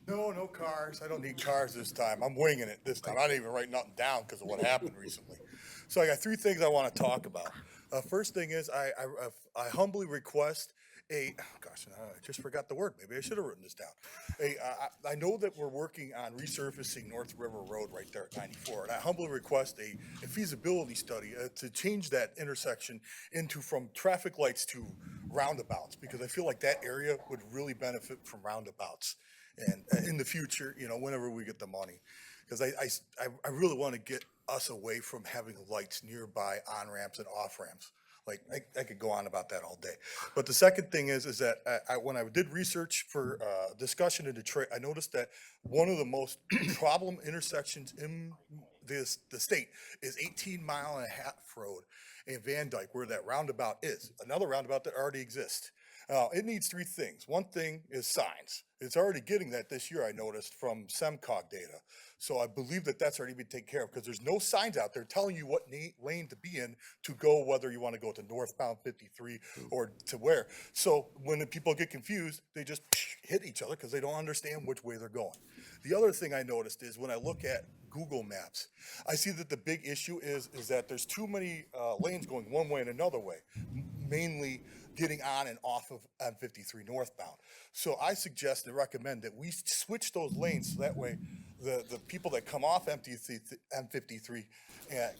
No cars. I don't need cars this time. I'm winging it this time. I didn't even write nothing down because of what happened recently. So I got three things I want to talk about. First thing is I humbly request I just forgot the word. Maybe I should have written this down. I know that we're working on resurfacing North River Road right there at 94, and I humbly request a feasibility study to change that intersection from traffic lights to roundabouts, because I feel like that area would really benefit from roundabouts. And in the future, whenever we get the money, because I really want to get us away from having lights nearby on-ramps and off-ramps. Like, I could go on about that all day. But the second thing is that when I did research for discussion in Detroit, I noticed that one of the most problem intersections in the state is 18-mile-and-a-half road in Van Dyke, where that roundabout is. Another roundabout that already exists. It needs three things. One thing is signs. It's already getting that this year, I noticed, from SEMCOG data. So I believe that that's already been taken care of, because there's no signs out there telling you what lane to be in to go, whether you want to go to northbound 53 or to where. So when the people get confused, they just hit each other because they don't understand which way they're going. The other thing I noticed is when I look at Google Maps, I see that the big issue is that there's too many lanes going one way and another way, mainly getting on and off of M53 northbound. So I suggest and recommend that we switch those lanes so that way the people that come off M53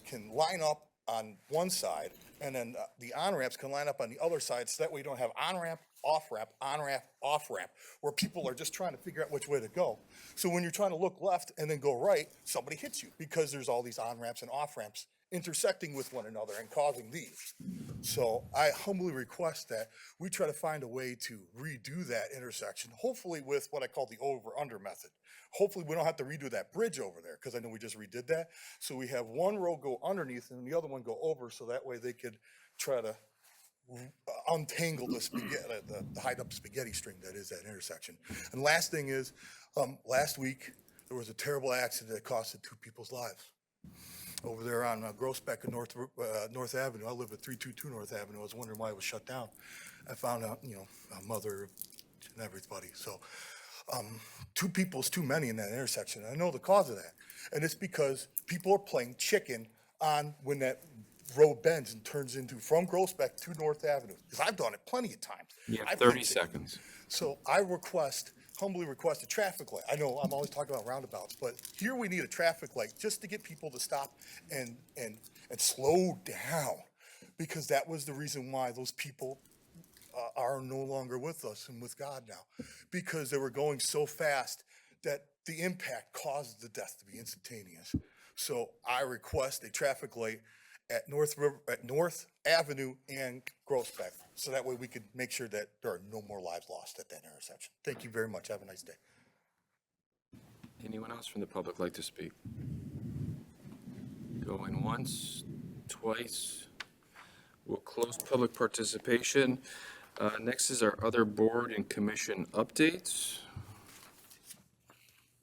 can line up on one side, and then the on-ramps can line up on the other side, so that way you don't have on-ramp, off-ramp, on-ramp, off-ramp, where people are just trying to figure out which way to go. So when you're trying to look left and then go right, somebody hits you because there's all these on-ramps and off-ramps intersecting with one another and causing these. So I humbly request that we try to find a way to redo that intersection, hopefully with what I call the over-under method. Hopefully we don't have to redo that bridge over there, because I know we just redid that. So we have one road go underneath and the other one go over, so that way they could try to untangle the spaghetti, the hide-up spaghetti string that is that intersection. And last thing is, last week there was a terrible accident that costed 2 people's lives. Over there on Groesbeck and North Avenue. I live at 322 North Avenue. I was wondering why it was shut down. I found out, a mother and everybody. So 2 people is too many in that intersection. I know the cause of that. And it's because people are playing chicken on when that road bends and turns into from Groesbeck to North Avenue, because I've done it plenty of times. You have I've 30 been- seconds. So I humbly request a traffic light. I know I'm always talking about roundabouts, but here we need a traffic light just to get people to stop and slow down, because that was the reason why those people are no longer with us and with God now, because they were going so fast that the impact caused the death to be instantaneous. So I request a traffic light at North Avenue and Groesbeck, so that way we could make sure that there are no more lives lost at that intersection. Thank you very much. Have a nice day. Anyone else from the public like to speak? Going once, twice. We'll close public participation. Next is our other board and commission updates.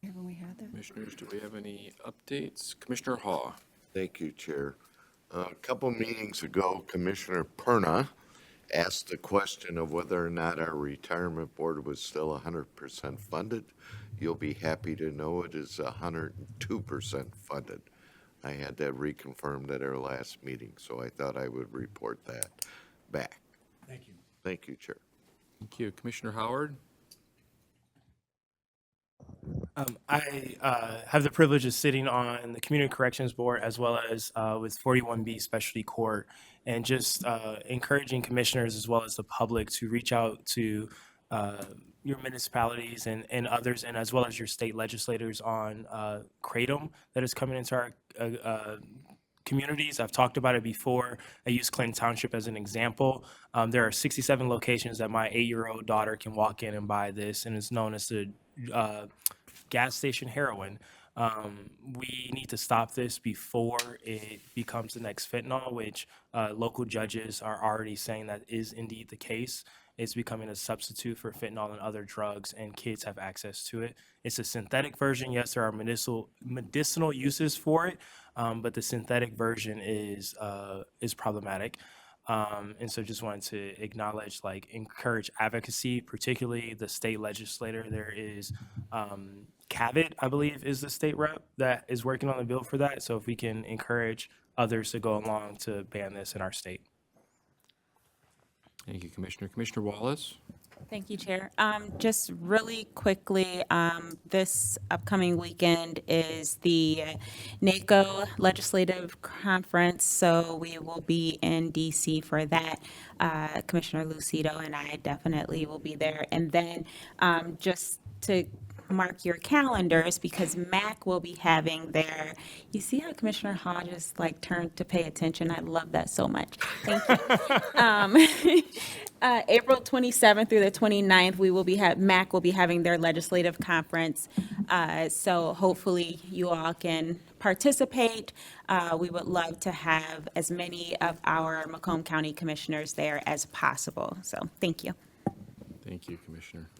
Haven't we had that? Commissioners, do we have any updates? Commissioner Haw. Thank you, Chair. A couple meetings ago, Commissioner Perna asked the question of whether or not our retirement board was still 100% funded. You'll be happy to know it is 102% funded. I had that reconfirmed at our last meeting, so I thought I would report that back. Thank you. Thank you, Chair. Thank you. Commissioner Howard? I have the privilege of sitting on the Community Corrections Board as well as with 41B Specialty Court, and just encouraging commissioners as well as the public to reach out to your municipalities and others, and as well as your state legislators on Kratom that is coming into our communities. I've talked about it before. I use Clinton Township as an example. There are 67 locations that my 8-year-old daughter can walk in and buy this, and it's known as the gas station heroin. We need to stop this before it becomes the next fentanyl, which local judges are already saying that is indeed the case. It's becoming a substitute for fentanyl and other drugs, and kids have access to it. It's a synthetic version. Yes, there are medicinal uses for it, but the synthetic version is problematic. And so just wanted to acknowledge, encourage advocacy, particularly the state legislator. There is Cavett, I believe, is the state rep that is working on the bill for that. So if we can encourage others to go along to ban this in our state. Thank you, Commissioner. Commissioner Wallace? Thank you, Chair. Just really quickly, this upcoming weekend is the NACO Legislative Conference, so we will be in DC for that. Commissioner Lucido and I definitely will be there. And then just to mark your calendars, because MAC will be having their, you see how Commissioner Hodges turned to pay attention? I love that so much. Thank you. April 27th through the 29th, MAC will be having their legislative conference. So hopefully you all can participate. We would love to have as many of our Macomb County commissioners there as possible. So thank you. Thank you, Commissioner.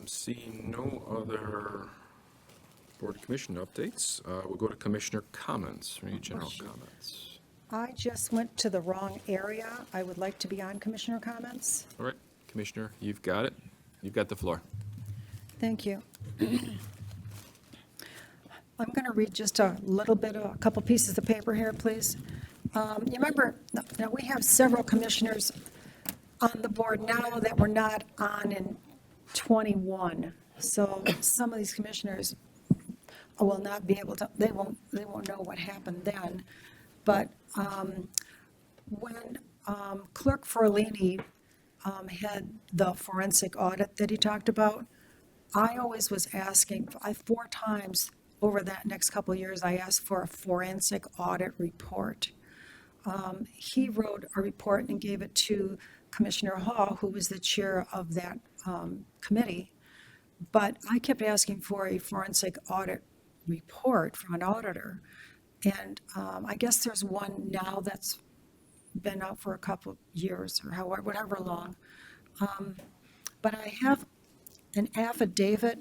Seeing no other board commission updates, we'll go to commissioner comments. Any general comments? I just went to the wrong area. I would like to be on commissioner comments. All right, Commissioner, you've got it. You've got the floor. Thank you. I'm going to read just a little bit, a couple pieces of paper here, please. You remember, now we have several commissioners on the board now that were not on in 21. So some of these commissioners will not be able to, they won't know what happened then. But when Clerk Forlini had the forensic audit that he talked about, I always was asking, 4 times over that next couple of years, I asked for a forensic audit report. He wrote a report and gave it to Commissioner Hall, who was the chair of that committee. But I kept asking for a forensic audit report from an auditor. And I guess there's one now that's been out for a couple of years or whatever long. But I have an affidavit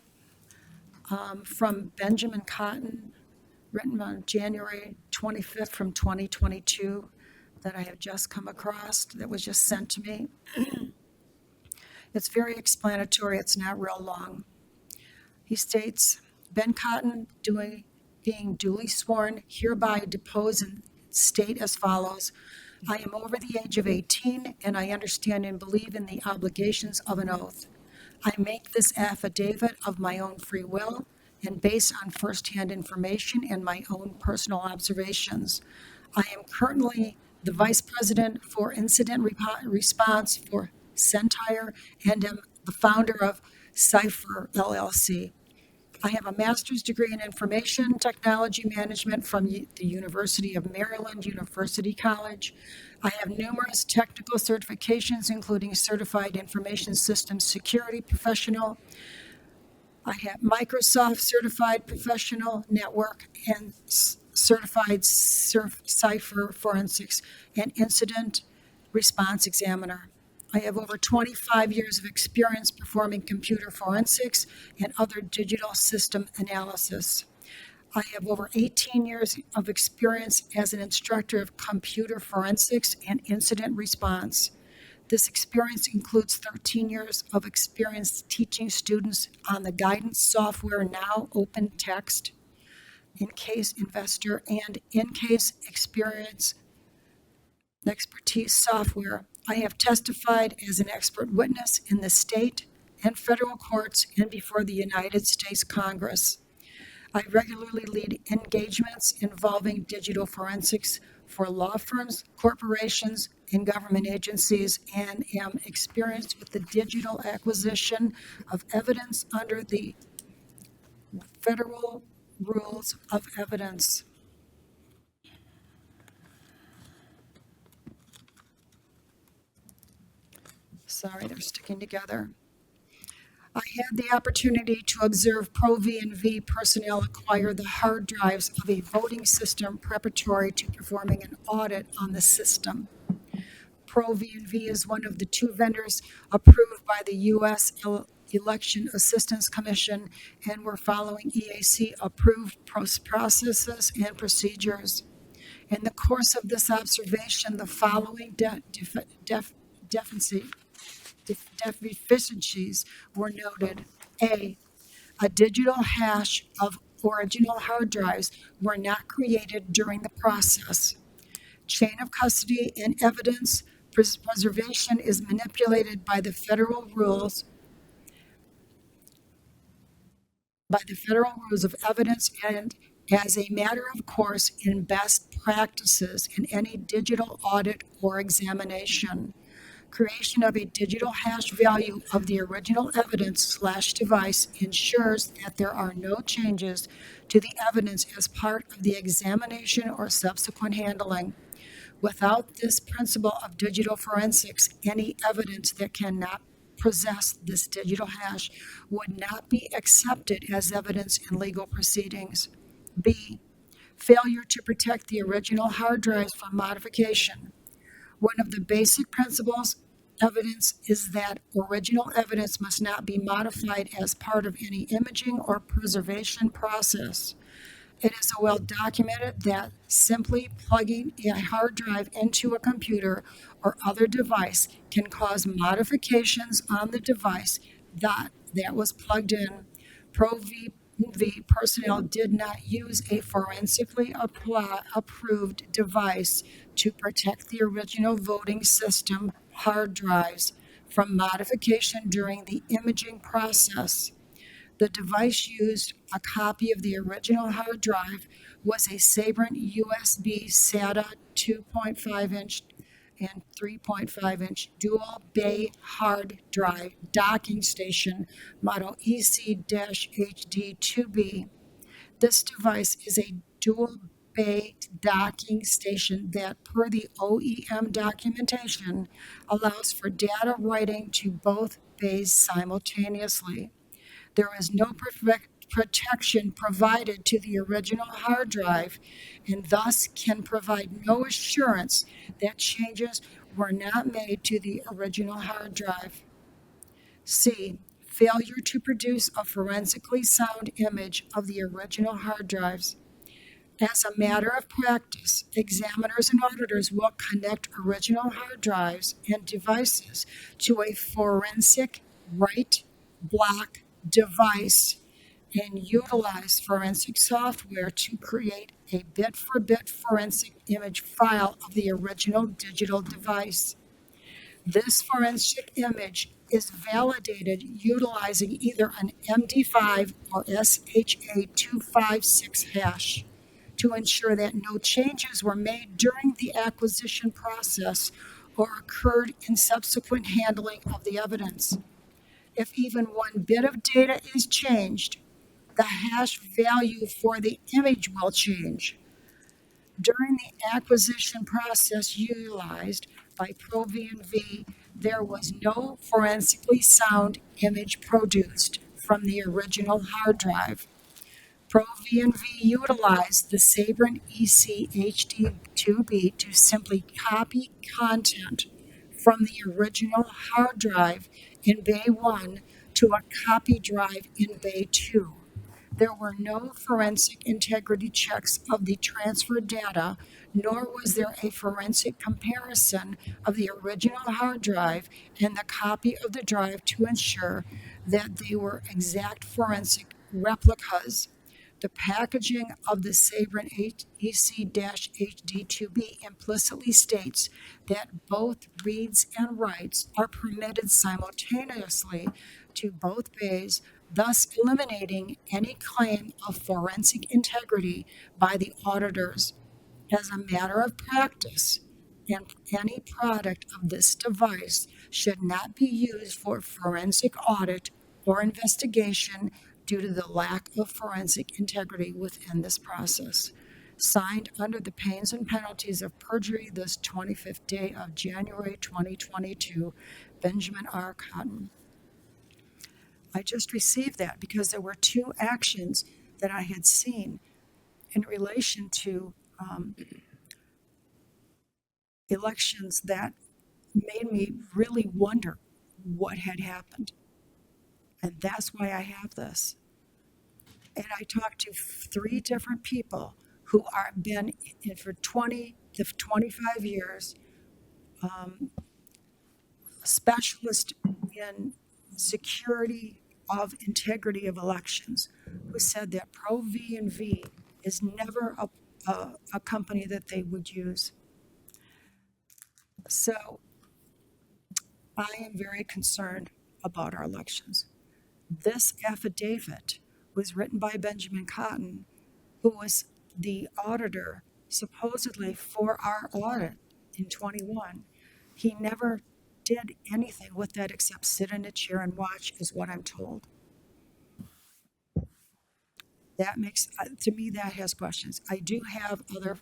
from Benjamin Cotton, written on January 25th from 2022, that I have just come across, that was just sent to me. It's very explanatory. It's not real long. He states, Ben Cotton, being duly sworn, hereby depose state as follows. I am over the age of 18, and I understand and believe in the obligations of an oath. I make this affidavit of my own free will and based on firsthand information and my own personal observations. I am currently the Vice President for Incident Response for Centire and am the founder of Cipher LLC. I have a master's degree in information technology management from the University of Maryland, University College. I have numerous technical certifications, including Certified Information Systems Security Professional. I have Microsoft Certified Professional Network and Certified Cipher Forensics and Incident Response Examiner. I have over 25 years of experience performing computer forensics and other digital system analysis. I have over 18 years of experience as an instructor of computer forensics and incident response. This experience includes 13 years of experience teaching students on the guidance software Now Open Text, In-Case Investor, and In-Case Expertise software. I have testified as an expert witness in the state and federal courts and before the United States Congress. I regularly lead engagements involving digital forensics for law firms, corporations, and government agencies, and am experienced with the digital acquisition of evidence under the federal rules of evidence. Sorry, they're sticking together. I had the opportunity to observe Pro-V&V personnel acquire the hard drives of a voting system preparatory to performing an audit on the system. Pro-V&V is one of the 2 vendors approved by the U.S. Election Assistance Commission, and we're following EAC-approved processes and procedures. In the course of this observation, the following deficiencies were noted. A digital hash of original hard drives were not created during the process. Chain of custody and evidence preservation is manipulated by the federal rules of evidence and as a matter of course in best practices in any digital audit or examination. Creation of a digital hash value of the original evidence/device ensures that there are no changes to the evidence as part of the examination or subsequent handling. Without this principle of digital forensics, any evidence that cannot possess this digital hash would not be accepted as evidence in legal proceedings. B, failure to protect the original hard drives from modification. One of the basic principles evidence is that original evidence must not be modified as part of any imaging or preservation process. It is well documented that simply plugging a hard drive into a computer or other device can cause modifications on the device that was plugged in. Pro-V personnel did not use a forensically approved device to protect the original voting system hard drives from modification during the imaging process. The device used a copy of the original hard drive was a Sabrent USB SATA 2.5-inch and 3.5-inch dual bay hard drive docking station model EC-HD2B. This device is a dual bay docking station that, per the OEM documentation, allows for data writing to both bays simultaneously. There is no protection provided to the original hard drive and thus can provide no assurance that changes were not made to the original hard drive. C, failure to produce a forensically sound image of the original hard drives. As a matter of practice, examiners and auditors will connect original hard drives and devices to a forensic write block device and utilized forensic software to create a bit-for-bit forensic image file of the original digital device. This forensic image is validated utilizing either an MD5 or SHA-256 hash to ensure that no changes were made during the acquisition process or occurred in subsequent handling of the evidence. If even one bit of data is changed, the hash value for the image will change. During the acquisition process utilized by ProV&V, there was no forensically sound image produced from the original hard drive. ProV&V utilized the Sabrent EC HD2B to simply copy content from the original hard drive in Bay 1 to a copy drive in Bay 2. There were no forensic integrity checks of the transferred data, nor was there a forensic comparison of the original hard drive and the copy of the drive to ensure that they were exact forensic replicas. The packaging of the Sabrent EC-HD2B implicitly states that both reads and writes are permitted simultaneously to both bays, thus eliminating any claim of forensic integrity by the auditors. As a matter of practice, any product of this device should not be used for forensic audit or investigation due to the lack of forensic integrity within this process. Signed under the pains and penalties of perjury this 25th day of January 2022, Benjamin R. Cotton. I just received that because there were two actions that I had seen in relation to elections that made me really wonder what had happened. And that's why I have this. And I talked to 3 different people who are been in for 20 to 25 years, specialist in security of integrity of elections, who said that ProV&V is never a company that they would use. So I am very concerned about our elections. This affidavit was written by Benjamin Cotton, who was the auditor supposedly for our audit in 21. He never did anything with that except sit in a chair and watch, is what I'm told. That makes, to me, that has questions. I do have other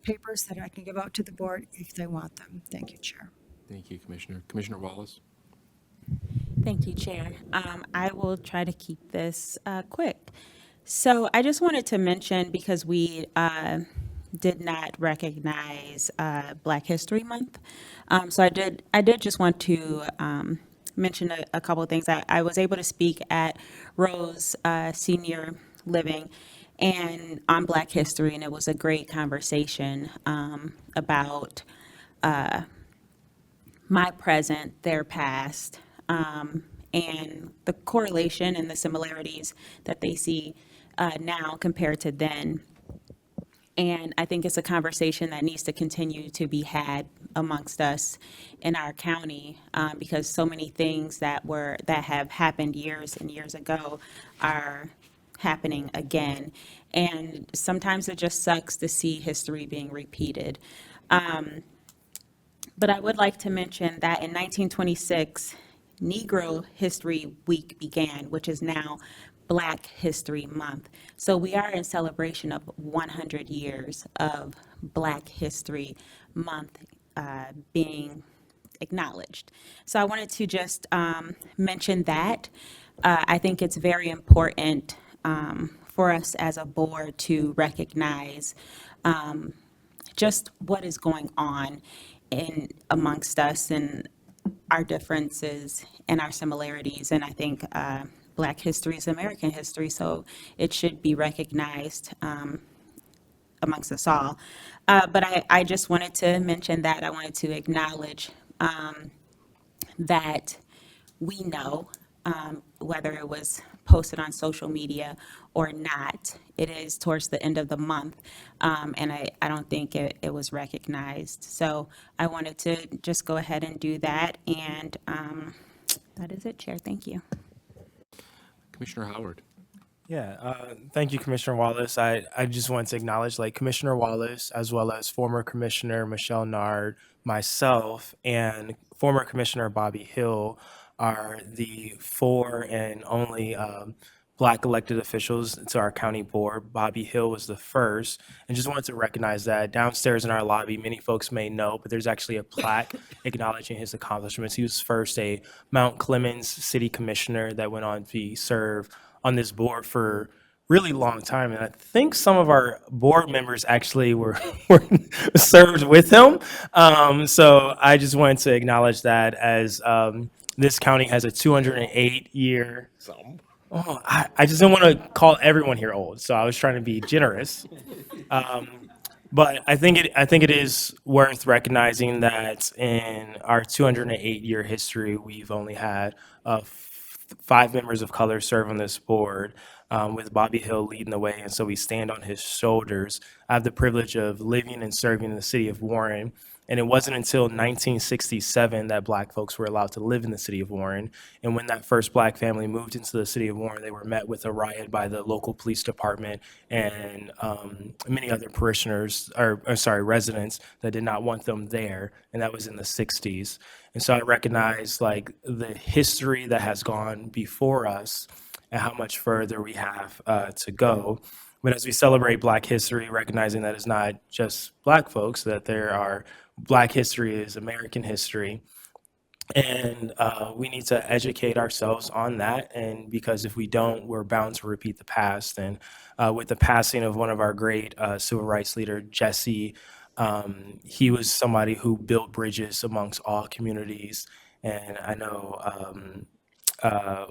papers that I can give out to the board if they want them. Thank you, Chair. Thank you, Commissioner. Commissioner Wallace? Thank you, Chair. I will try to keep this quick. So I just wanted to mention, because we did not recognize Black History Month. So I did just want to mention a couple of things. I was able to speak at Rose Senior Living and on Black history, and it was a great conversation about my present, their past, and the correlation and the similarities that they see now compared to then. And I think it's a conversation that needs to continue to be had amongst us in our county, because so many things that have happened years and years ago are happening again. And sometimes it just sucks to see history being repeated. But I would like to mention that in 1926, Negro History Week began, which is now Black History Month. So we are in celebration of 100 years of Black History Month being acknowledged. So I wanted to just mention that. I think it's very important for us as a board to recognize just what is going on amongst us and our differences and our similarities. And I think Black history is American history, so it should be recognized amongst us all. But I just wanted to mention that. I wanted to acknowledge that we know, whether it was posted on social media or not. It is towards the end of the month, and I don't think it was recognized. So I wanted to just go ahead and do that, and that is it, Chair. Thank you. Commissioner Howard. Yeah, thank you, Commissioner Wallace. I just want to acknowledge, like, Commissioner Wallace, as well as former Commissioner Michelle Nard, myself, and former Commissioner Bobby Hill are the four and only Black elected officials to our county board. Bobby Hill was the first, and just wanted to recognize that. Downstairs in our lobby, many folks may know, but there's actually a plaque acknowledging his accomplishments. He was first a Mount Clemens City Commissioner that went on to serve on this board for really long time, and I think some of our board members actually were served with him. So I just wanted to acknowledge that as this county has a 208-year. Oh, I just didn't want to call everyone here old, so I was trying to be generous. But I think it is worth recognizing that in our 208-year history, we've only had 5 members of color serve on this board, with Bobby Hill leading the way, and so we stand on his shoulders. I have the privilege of living and serving in the city of Warren, and it wasn't until 1967 that Black folks were allowed to live in the city of Warren. And when that first Black family moved into the city of Warren, they were met with a riot by the local police department and many other residents that did not want them there, and that was in the 60s. And so I recognize, like, the history that has gone before us and how much further we have to go. But as we celebrate Black history, recognizing that it's not just Black folks, that there are Black history is American history. And we need to educate ourselves on that. And because if we don't, we're bound to repeat the past. And with the passing of one of our great civil rights leader, Jesse, he was somebody who built bridges amongst all communities. And I know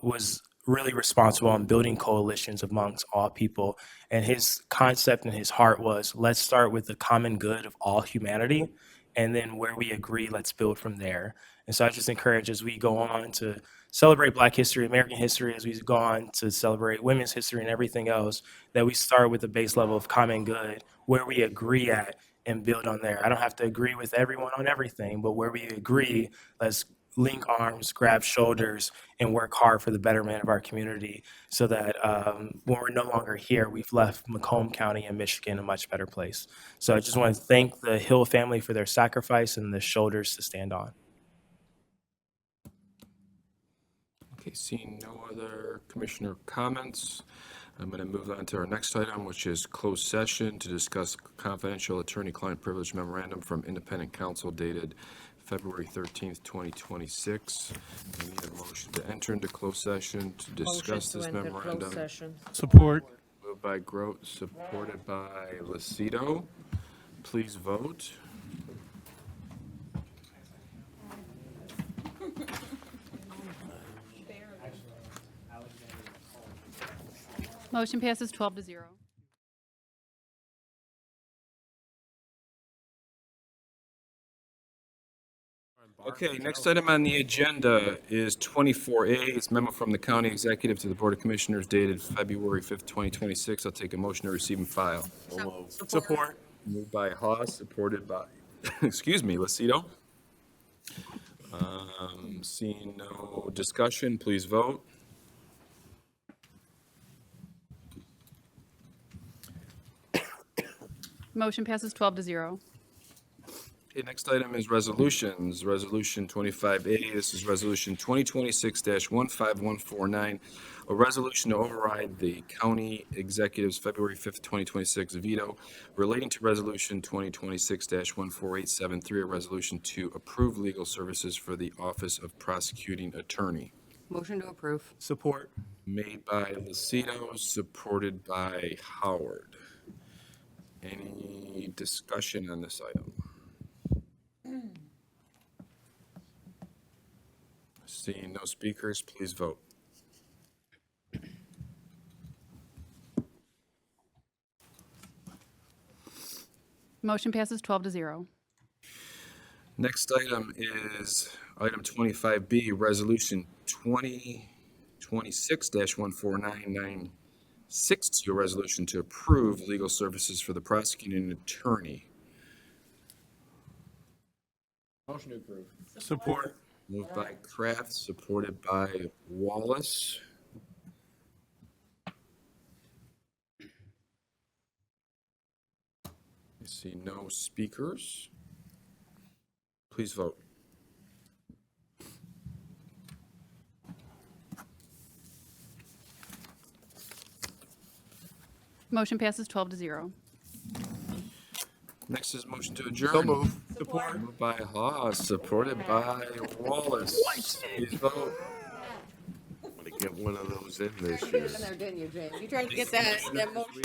was really responsible in building coalitions amongst all people. And his concept and his heart was, let's start with the common good of all humanity. And then where we agree, let's build from there. And so I just encourage, as we go on to celebrate Black history, American history, as we go on to celebrate women's history and everything else, that we start with the base level of common good, where we agree at, and build on there. I don't have to agree with everyone on everything, but where we agree, let's link arms, grab shoulders, and work hard for the betterment of our community, so that when we're no longer here, we've left Macomb County and Michigan a much better place. So I just want to thank the Hill family for their sacrifice and the shoulders to stand on. Okay, seeing no other commissioner comments, I'm going to move on to our next item, which is closed session to discuss confidential attorney-client privilege memorandum from independent counsel dated February 13th, 2026. I need a motion to enter into closed session to discuss this memorandum. Support. Moved by Grote, supported by Lucido. Please vote. Motion passes 12-0. Okay, next item on the agenda is 24A. It's memo from the county executive to the Board of Commissioners dated February 5th, 2026. I'll take a motion to receive and file. Support. Moved by Haas, supported by, excuse me, Lucido. Seeing no discussion, please vote. Motion passes 12-0. Okay, next item is resolutions. Resolution 25A, this is Resolution 2026-15149, a resolution to override the county executive's February 5th, 2026 veto relating to Resolution 2026-14873, a resolution to approve legal services for the Office of Prosecuting Attorney. Motion to approve. Support. Made by Lucido, supported by Howard. Any discussion on this item? Seeing no speakers, please vote. Motion passes 12-0. Next item is item 25B, Resolution 2026-15249, 26-14996, a resolution to approve legal services for the prosecuting attorney. Motion to approve. Support. Moved by Kraft, supported by Wallace. I see no speakers. Please vote. Motion passes 12-0. Next is motion to adjourn. So move. Support. Moved by Hawes, supported by Wallace. Please vote. I'm gonna get one of those in this year. Didn't you, James? You tried to get that motion.